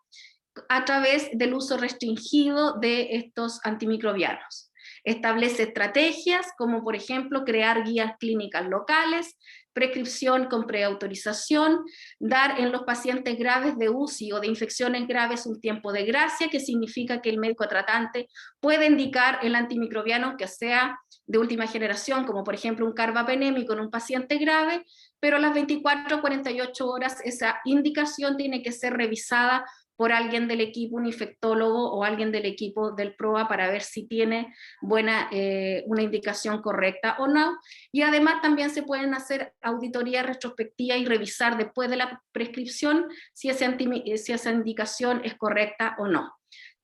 a través del uso restringido de estos antimicrobianos. Establece estrategias como, por ejemplo, crear guías clínicas locales, prescripción con preautorización, dar en los pacientes graves de UCI o de infecciones graves un tiempo de gracia, que significa que el médico tratante puede indicar el antimicrobiano que sea de última generación, como por ejemplo un carbapenémico en un paciente grave, pero a las 24 o 48 horas esa indicación tiene que ser revisada por alguien del equipo, un infectólogo o alguien del equipo del PROA, para ver si tiene una indicación correcta o no. Y además también se pueden hacer auditorías retrospectivas y revisar después de la prescripción si esa indicación es correcta o no.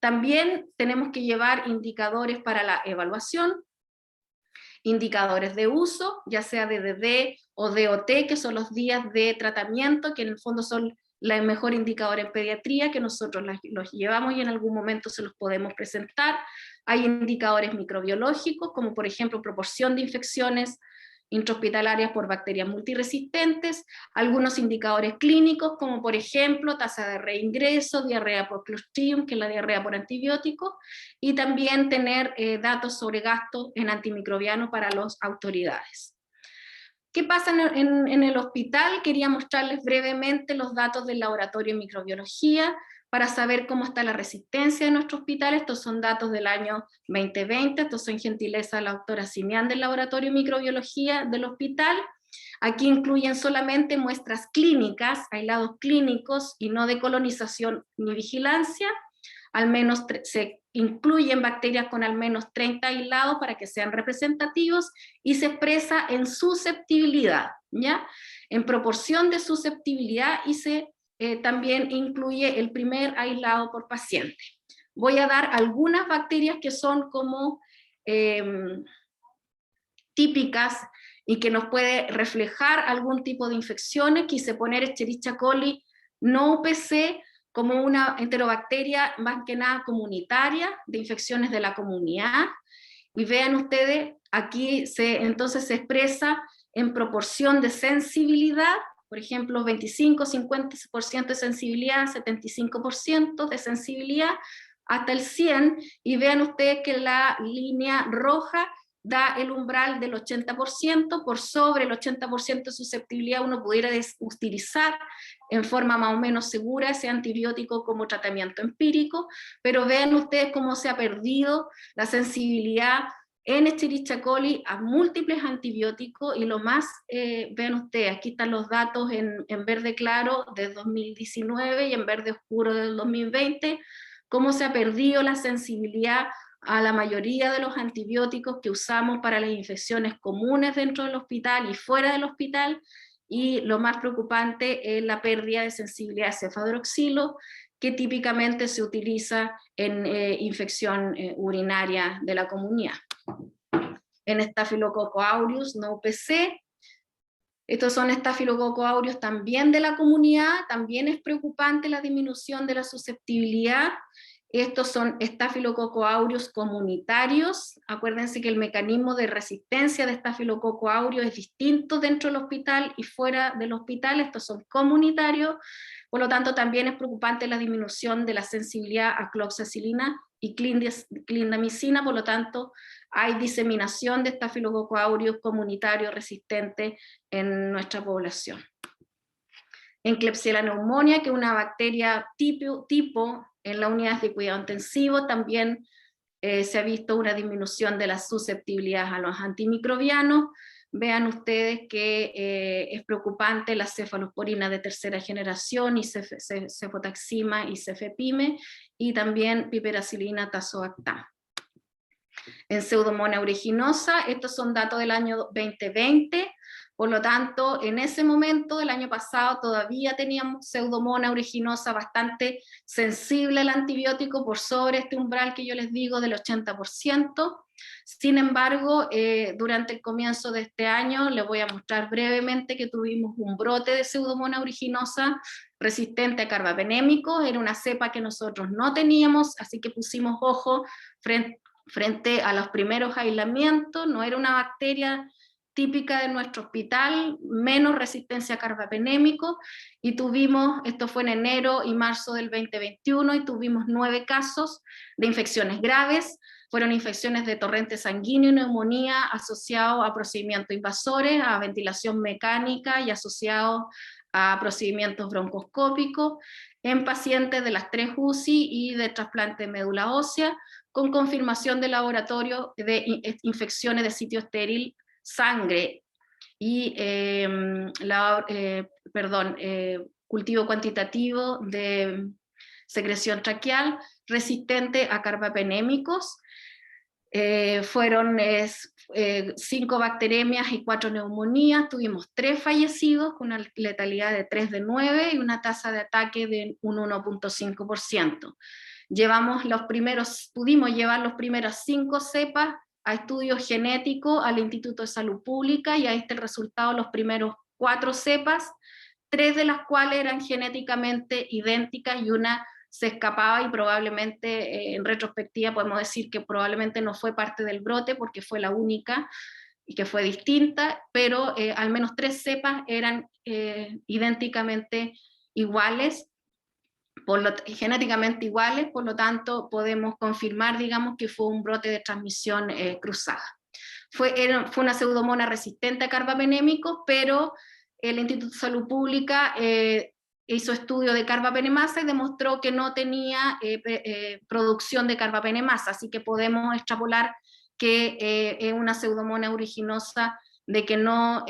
También tenemos que llevar indicadores para la evaluación, indicadores de uso, ya sea DDD o DOT, que son los días de tratamiento, que en el fondo son la mejor indicador en pediatría, que nosotros los llevamos y en algún momento se los podemos presentar. Hay indicadores microbiológicos, como por ejemplo proporción de infecciones intrahospitalarias por bacterias multiresistentes, algunos indicadores clínicos, como por ejemplo tasa de reingreso, diarrea por Clostridium, que es la diarrea por antibióticos, y también tener datos sobre gastos en antimicrobianos para las autoridades. ¿Qué pasa en el hospital? Quería mostrarles brevemente los datos del laboratorio de microbiología para saber cómo está la resistencia de nuestro hospital. Estos son datos del año 2020, estos son gentileza de la doctora Simián del laboratorio de microbiología del hospital. Aquí incluyen solamente muestras clínicas, aislados clínicos y no de colonización ni vigilancia. Al menos se incluyen bacterias con al menos 30 aislados para que sean representativos, y se expresa en susceptibilidad, ¿ya? En proporción de susceptibilidad, y se también incluye el primer aislado por paciente. Voy a dar algunas bacterias que son como típicas y que nos puede reflejar algún tipo de infecciones. Quise poner Escherichia coli no UPC como una enterobacteria más que nada comunitaria, de infecciones de la comunidad. Y vean ustedes, aquí entonces se expresa en proporción de sensibilidad, por ejemplo, 25-50% de sensibilidad, 75% de sensibilidad, hasta el 100, y vean ustedes que la línea roja da el umbral del 80%, por sobre el 80% de susceptibilidad uno pudiera utilizar en forma más o menos segura ese antibiótico como tratamiento empírico, pero vean ustedes cómo se ha perdido la sensibilidad en Escherichia coli a múltiples antibióticos, y lo más, vean ustedes, aquí están los datos en verde claro de 2019 y en verde oscuro del 2020, cómo se ha perdido la sensibilidad a la mayoría de los antibióticos que usamos para las infecciones comunes dentro del hospital y fuera del hospital, y lo más preocupante es la pérdida de sensibilidad a cefadroxilo, que típicamente se utiliza en infección urinaria de la comunidad. En Staphylococcus aureus no UPC, estos son Staphylococcus aureus también de la comunidad, también es preocupante la disminución de la susceptibilidad. Estos son Staphylococcus aureus comunitarios. Acuérdense que el mecanismo de resistencia de Staphylococcus aureus es distinto dentro del hospital y fuera del hospital. Estos son comunitarios, por lo tanto también es preocupante la disminución de la sensibilidad a cloxacilina y clindamicina, por lo tanto hay diseminación de Staphylococcus aureus comunitario resistente en nuestra población. En Klebsiella pneumoniae, que es una bacteria tipo en las unidades de cuidado intensivo, también se ha visto una disminución de la susceptibilidad a los antimicrobianos. Vean ustedes que es preocupante la cefalosporina de tercera generación, y cefotaxima y cefepime, y también piperacilina tazobactam. En Pseudomonas aeruginosa, estos son datos del año 2020, por lo tanto, en ese momento del año pasado todavía teníamos Pseudomonas aeruginosa bastante sensible al antibiótico, por sobre este umbral que yo les digo del 80%. Sin embargo, durante el comienzo de este año, les voy a mostrar brevemente que tuvimos un brote de Pseudomonas aeruginosa resistente a carbapenémicos. Era una cepa que nosotros no teníamos, así que pusimos ojo frente a los primeros aislamientos. No era una bacteria típica de nuestro hospital, menos resistencia a carbapenémico, y tuvimos, esto fue en enero y marzo del 2021, y tuvimos 9 casos de infecciones graves. Fueron infecciones de torrente sanguíneo y neumonía asociados a procedimientos invasores, a ventilación mecánica y asociados a procedimientos broncoscópicos en pacientes de las 3 UCI y de trasplante de médula ósea, con confirmación de laboratorio de infecciones de sitio estéril, sangre y cultivo cuantitativo de secreción traqueal resistente a carbapenémicos. Fueron 5 bacteremias y 4 neumonías. Tuvimos 3 fallecidos con una letalidad de 3 de 9 y una tasa de ataque de un 1.5%. Pudimos llevar los primeros 5 cepas a estudios genéticos al Instituto de Salud Pública, y a este resultado los primeros 4 cepas, 3 de las cuales eran genéticamente idénticas y una se escapaba, y probablemente en retrospectiva podemos decir que probablemente no fue parte del brote porque fue la única y que fue distinta, pero al menos 3 cepas eran idénticamente iguales, genéticamente iguales, por lo tanto podemos confirmar, digamos, que fue un brote de transmisión cruzada. Fue una pseudomonas resistente a carbapenémicos, pero el Instituto de Salud Pública hizo estudio de carbapenemasa y demostró que no tenía producción de carbapenemasa, así que podemos extrapolar que es una pseudomonas aeruginosa de que no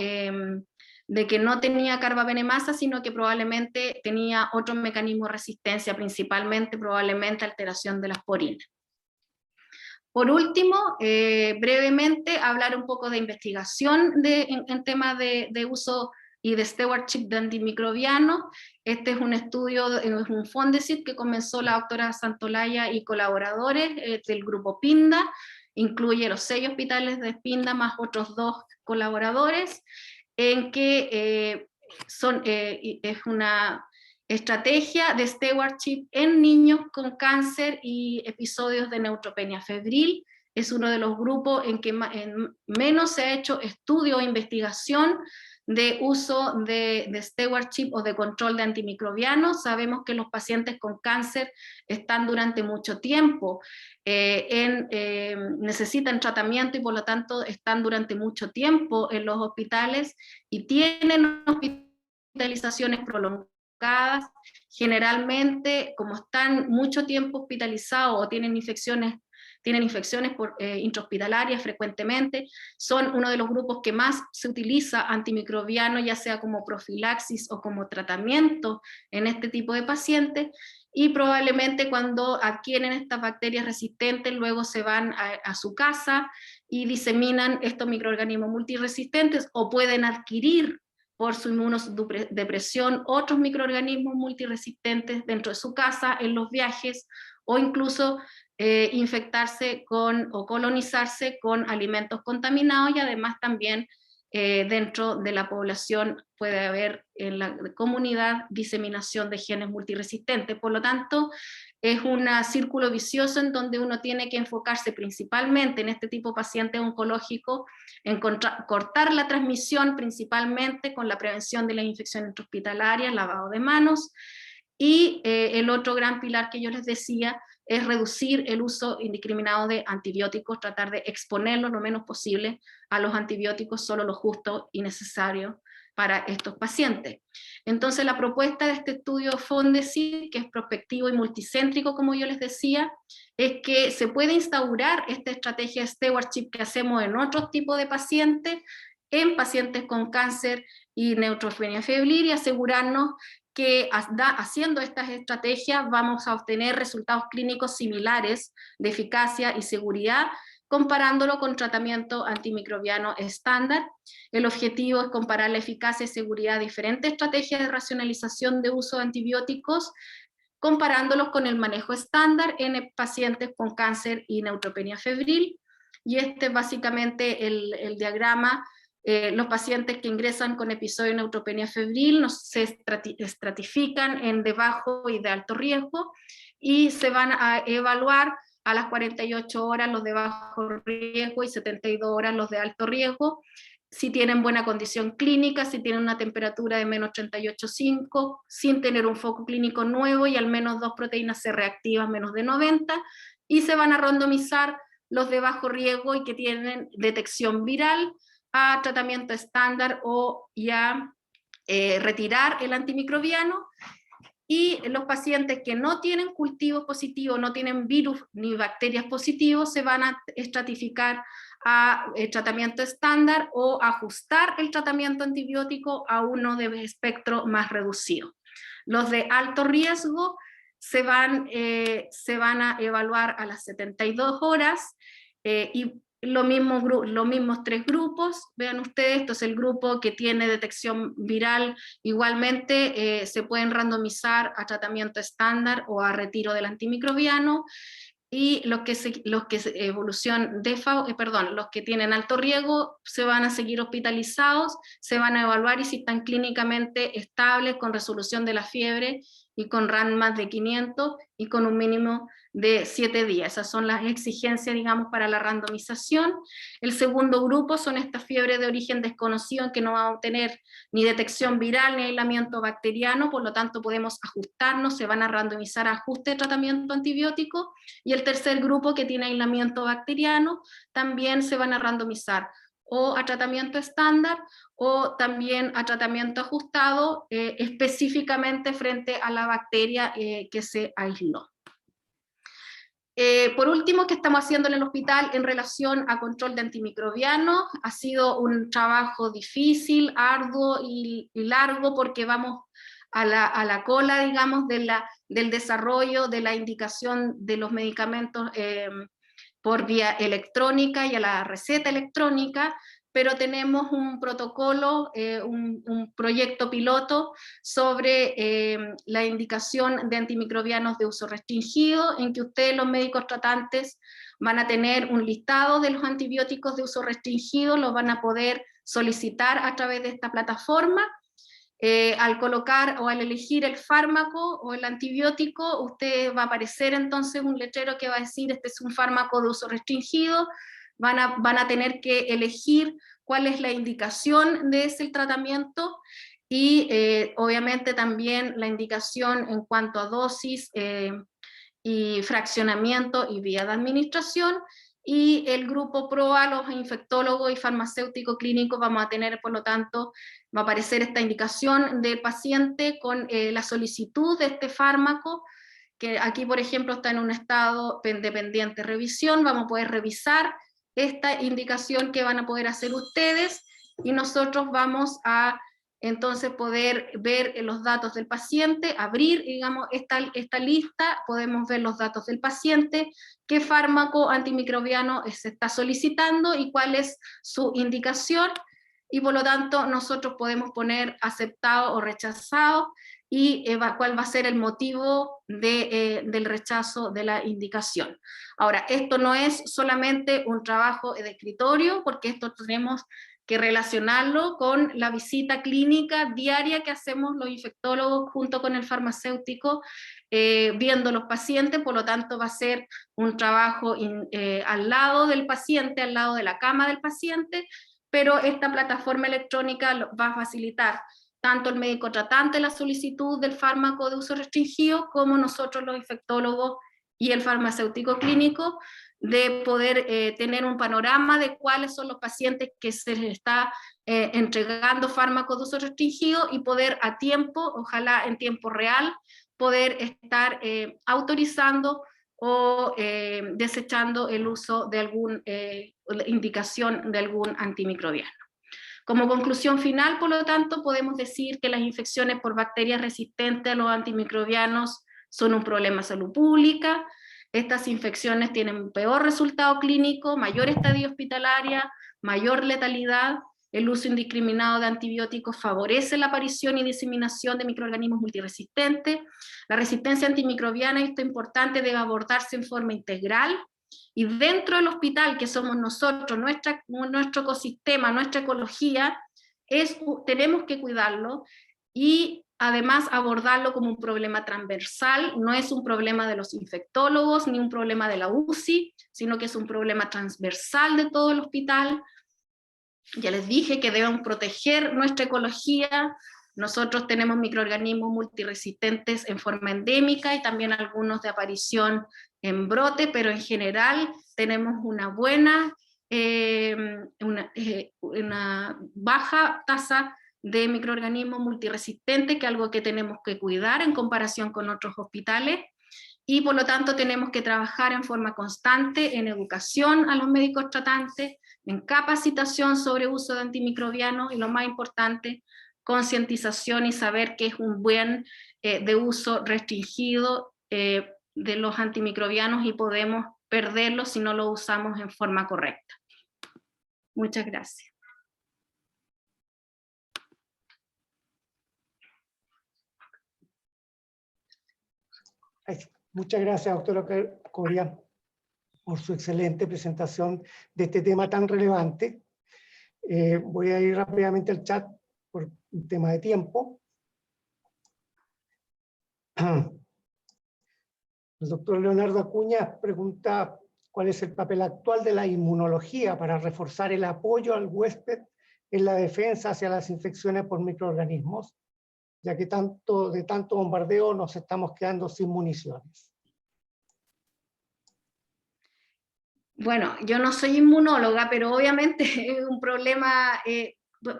tenía carbapenemasa, sino que probablemente tenía otro mecanismo de resistencia, principalmente probablemente alteración de las porinas. Por último, brevemente hablar un poco de investigación en temas de uso y de stewardship de antimicrobianos. Este es un estudio, es un Fondesit que comenzó la doctora Santolaya y colaboradores del grupo PINDA, incluye los 6 hospitales de PINDA más otros 2 colaboradores, en que es una Estrategia de stewardship en niños con cáncer y episodios de neutropenia febril. Es uno de los grupos en que menos se ha hecho estudio o investigación de uso de stewardship o de control de antimicrobianos. Sabemos que los pacientes con cáncer están durante mucho tiempo, necesitan tratamiento y por lo tanto están durante mucho tiempo en los hospitales y tienen hospitalizaciones prolongadas. Generalmente, como están mucho tiempo hospitalizados o tienen infecciones intrahospitalarias frecuentemente, son uno de los grupos que más se utiliza antimicrobiano, ya sea como profilaxis o como tratamiento en este tipo de pacientes, y probablemente cuando adquieren estas bacterias resistentes, luego se van a su casa y diseminan estos microorganismos multiresistentes, o pueden adquirir por su inmunodepresión otros microorganismos multiresistentes dentro de su casa, en los viajes, o incluso infectarse o colonizarse con alimentos contaminados, y además también dentro de la población puede haber en la comunidad diseminación de genes multiresistentes. Por lo tanto, es un círculo vicioso en donde uno tiene que enfocarse principalmente en este tipo de pacientes oncológicos, en cortar la transmisión principalmente con la prevención de la infección intrahospitalaria, lavado de manos, y el otro gran pilar que yo les decía es reducir el uso indiscriminado de antibióticos, tratar de exponerlo lo menos posible a los antibióticos, solo lo justo y necesario para estos pacientes. Entonces la propuesta de este estudio FONDESI, que es prospectivo y multicéntrico, como yo les decía, es que se puede instaurar esta estrategia de stewardship que hacemos en otros tipos de pacientes, en pacientes con cáncer y neutropenia febril, y asegurarnos que haciendo estas estrategias vamos a obtener resultados clínicos similares de eficacia y seguridad, comparándolo con tratamiento antimicrobiano estándar. El objetivo es comparar la eficacia y seguridad de diferentes estrategias de racionalización de uso de antibióticos, comparándolos con el manejo estándar en pacientes con cáncer y neutropenia febril. Y este es básicamente el diagrama. Los pacientes que ingresan con episodio de neutropenia febril se estratifican en de bajo y de alto riesgo, y se van a evaluar a las 48 horas los de bajo riesgo y 72 horas los de alto riesgo, si tienen buena condición clínica, si tienen una temperatura de menos 38,5, sin tener un foco clínico nuevo y al menos 2 proteínas C reactivas menos de 90, y se van a randomizar los de bajo riesgo y que tienen detección viral a tratamiento estándar o ya retirar el antimicrobiano, y los pacientes que no tienen cultivos positivos, no tienen virus ni bacterias positivos, se van a estratificar a tratamiento estándar o ajustar el tratamiento antibiótico a uno de espectro más reducido. Los de alto riesgo se van a evaluar a las 72 horas y los mismos 3 grupos. Vean ustedes, esto es el grupo que tiene detección viral, igualmente se pueden randomizar a tratamiento estándar o a retiro del antimicrobiano, y los que tienen alto riesgo se van a seguir hospitalizados, se van a evaluar y si están clínicamente estables, con resolución de la fiebre y con RAN más de 500 y con un mínimo de 7 días. Esas son las exigencias, digamos, para la randomización. El segundo grupo son estas fiebres de origen desconocido, en que no vamos a tener ni detección viral ni aislamiento bacteriano, por lo tanto podemos ajustarnos, se van a randomizar a ajuste de tratamiento antibiótico. Y el tercer grupo, que tiene aislamiento bacteriano, también se van a randomizar o a tratamiento estándar o también a tratamiento ajustado, específicamente frente a la bacteria que se aisló. Por último, ¿qué estamos haciendo en el hospital en relación a control de antimicrobianos? Ha sido un trabajo difícil, arduo y largo, porque vamos a la cola, digamos, del desarrollo de la indicación de los medicamentos por vía electrónica y a la receta electrónica, pero tenemos un protocolo, un proyecto piloto sobre la indicación de antimicrobianos de uso restringido, en que ustedes, los médicos tratantes, van a tener un listado de los antibióticos de uso restringido, los van a poder solicitar a través de esta plataforma, al colocar o al elegir el fármaco o el antibiótico, usted va a aparecer entonces un letrero que va a decir este es un fármaco de uso restringido, van a tener que elegir cuál es la indicación de ese tratamiento y obviamente también la indicación en cuanto a dosis y fraccionamiento y vía de administración. Y el grupo PROA, los infectólogos y farmacéuticos clínicos, vamos a tener, por lo tanto, va a aparecer esta indicación del paciente con la solicitud de este fármaco, que aquí, por ejemplo, está en un estado de pendiente revisión. Vamos a poder revisar esta indicación que van a poder hacer ustedes y nosotros vamos a entonces poder ver los datos del paciente, abrir, digamos, esta lista, podemos ver los datos del paciente, qué fármaco antimicrobiano se está solicitando y cuál es su indicación, y por lo tanto nosotros podemos poner aceptado o rechazado, y cuál va a ser el motivo del rechazo de la indicación. Ahora, esto no es solamente un trabajo de escritorio, porque esto tenemos que relacionarlo con la visita clínica diaria que hacemos los infectólogos junto con el farmacéutico, viendo los pacientes. Por lo tanto va a ser un trabajo al lado del paciente, al lado de la cama del paciente, pero esta plataforma electrónica va a facilitar tanto el médico tratante la solicitud del fármaco de uso restringido, como nosotros los infectólogos y el farmacéutico clínico, de poder tener un panorama de cuáles son los pacientes que se les está entregando fármacos de uso restringido y poder a tiempo, ojalá en tiempo real, poder estar autorizando o desechando el uso de alguna indicación de algún antimicrobiano. Como conclusión final, por lo tanto, podemos decir que las infecciones por bacterias resistentes a los antimicrobianos son un problema de salud pública. Estas infecciones tienen un peor resultado clínico, mayor estadía hospitalaria, mayor letalidad. El uso indiscriminado de antibióticos favorece la aparición y diseminación de microorganismos multiresistentes. La resistencia antimicrobiana, y esto es importante, debe abordarse en forma integral. Y dentro del hospital, que somos nosotros, nuestro ecosistema, nuestra ecología, tenemos que cuidarlo y además abordarlo como un problema transversal. No es un problema de los infectólogos ni un problema de la UCI, sino que es un problema transversal de todo el hospital. Ya les dije que debemos proteger nuestra ecología. Nosotros tenemos microorganismos multiresistentes en forma endémica y también algunos de aparición en brote, pero en general tenemos una buena, una baja tasa de microorganismos multiresistentes, que es algo que tenemos que cuidar en comparación con otros hospitales, y por lo tanto tenemos que trabajar en forma constante en educación a los médicos tratantes, en capacitación sobre uso de antimicrobianos, y lo más importante, concientización y saber que es un buen de uso restringido de los antimicrobianos, y podemos perderlos si no lo usamos en forma correcta. Muchas gracias. Muchas gracias, doctora Coria, por su excelente presentación de este tema tan relevante. Voy a ir rápidamente al chat por un tema de tiempo. El doctor Leonardo Acuña pregunta cuál es el papel actual de la inmunología para reforzar el apoyo al huésped en la defensa hacia las infecciones por microorganismos, ya que de tanto bombardeo nos estamos quedando sin municiones. Bueno, yo no soy inmunóloga, pero obviamente es un problema,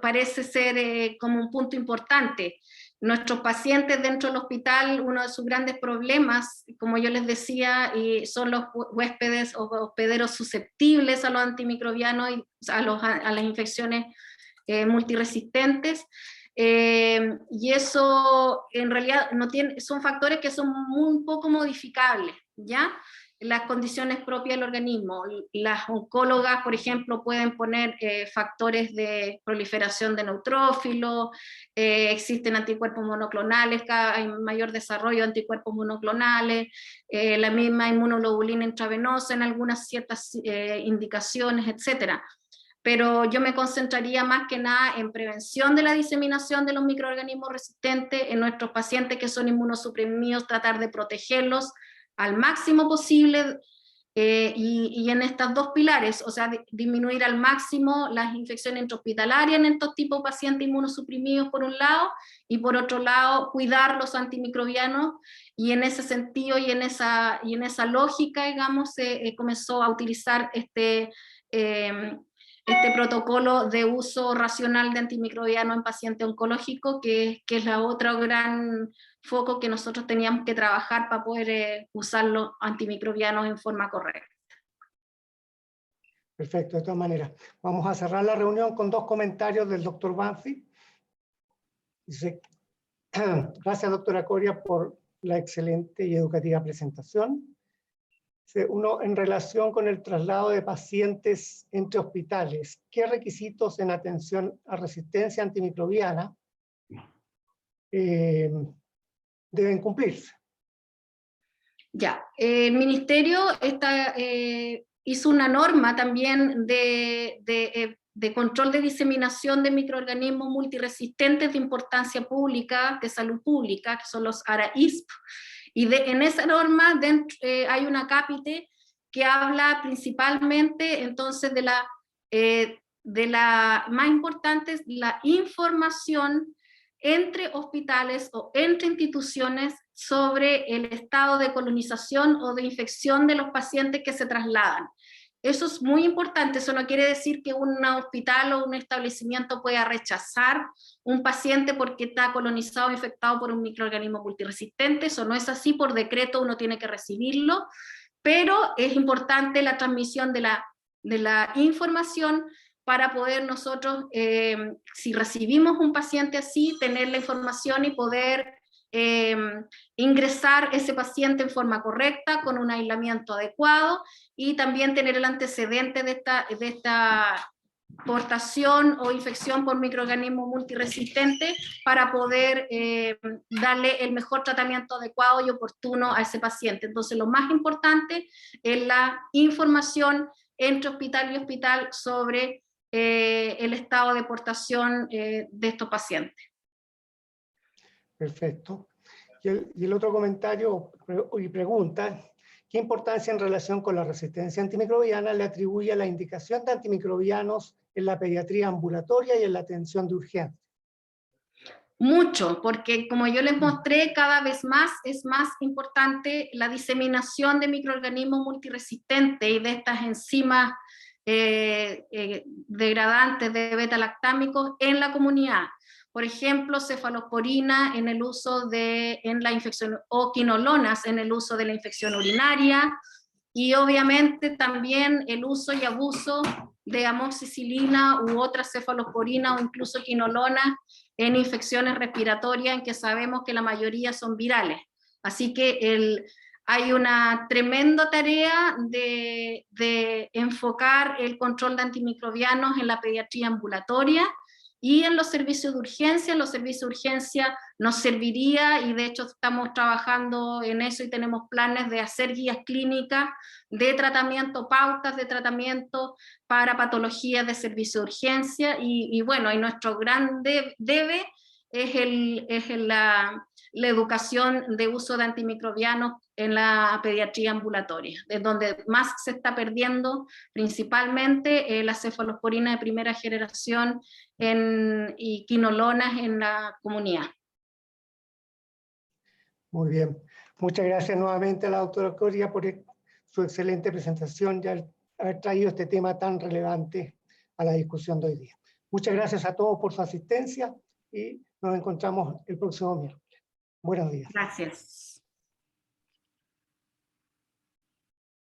parece ser como un punto importante. Nuestros pacientes dentro del hospital, uno de sus grandes problemas, como yo les decía, son los huéspedes o hospederos susceptibles a los antimicrobianos y a las infecciones multiresistentes. Y eso en realidad son factores que son muy poco modificables, ¿ya? Las condiciones propias del organismo. Las oncólogas, por ejemplo, pueden poner factores de proliferación de neutrófilos, existen anticuerpos monoclonales, hay mayor desarrollo de anticuerpos monoclonales, la misma inmunoglobulina intravenosa en algunas ciertas indicaciones, etcétera. pero yo me concentraría más que nada en prevención de la diseminación de los microorganismos resistentes en nuestros pacientes que son inmunosuprimidos, tratar de protegerlos al máximo posible, y en estas dos pilares, o sea, disminuir al máximo las infecciones intrahospitalarias en estos tipos de pacientes inmunosuprimidos por un lado, y por otro lado cuidar los antimicrobianos, y en ese sentido y en esa lógica, digamos, se comenzó a utilizar este protocolo de uso racional de antimicrobiano en paciente oncológico, que es la otra gran foco que nosotros teníamos que trabajar para poder usar los antimicrobianos en forma correcta. Perfecto, de todas maneras. Vamos a cerrar la reunión con dos comentarios del doctor Banfi. Dice, gracias, doctora Coria, por la excelente y educativa presentación. Uno, en relación con el traslado de pacientes entre hospitales, ¿qué requisitos en atención a resistencia antimicrobiana deben cumplirse? Ya, el Ministerio hizo una norma también de control de diseminación de microorganismos multiresistentes de importancia pública, de salud pública, que son los ARA-ISP. Y en esa norma hay una cápite que habla principalmente entonces de la más importante es la información entre hospitales o entre instituciones sobre el estado de colonización o de infección de los pacientes que se trasladan. Eso es muy importante. Eso no quiere decir que un hospital o un establecimiento pueda rechazar un paciente porque está colonizado o infectado por un microorganismo multiresistente. Eso no es así. Por decreto uno tiene que recibirlo, pero es importante la transmisión de la información para poder nosotros, si recibimos un paciente así, tener la información y poder ingresar ese paciente en forma correcta, con un aislamiento adecuado, y también tener el antecedente de esta portación o infección por microorganismo multiresistente para poder darle el mejor tratamiento adecuado y oportuno a ese paciente. Entonces, lo más importante es la información entre hospital y hospital sobre el estado de portación de estos pacientes. Perfecto. Y el otro comentario y pregunta, ¿qué importancia en relación con la resistencia antimicrobiana le atribuye a la indicación de antimicrobianos en la pediatría ambulatoria y en la atención de urgencia? Mucho, porque como yo les mostré, cada vez más es más importante la diseminación de microorganismos multiresistentes y de estas enzimas degradantes de beta-lactámicos en la comunidad. Por ejemplo, cefalosporina en el uso en la infección, o quinolonas en el uso de la infección urinaria, y obviamente también el uso y abuso de amoxicilina u otras cefalosporina o incluso quinolonas en infecciones respiratorias, en que sabemos que la mayoría son virales. Así que hay una tremenda tarea de enfocar el control de antimicrobianos en la pediatría ambulatoria y en los servicios de urgencia. En los servicios de urgencia nos serviría, y de hecho estamos trabajando en eso y tenemos planes de hacer guías clínicas de tratamiento, pautas de tratamiento para patologías de servicio de urgencia, y bueno, y nuestro gran debe es la educación de uso de antimicrobianos en la pediatría ambulatoria, es donde más se está perdiendo principalmente la cefalosporina de primera generación y quinolonas en la comunidad. Muy bien. Muchas gracias nuevamente a la doctora Coria por su excelente presentación y haber traído este tema tan relevante a la discusión de hoy día. Muchas gracias a todos por su asistencia y nos encontramos el próximo miércoles. Buenos días. Gracias.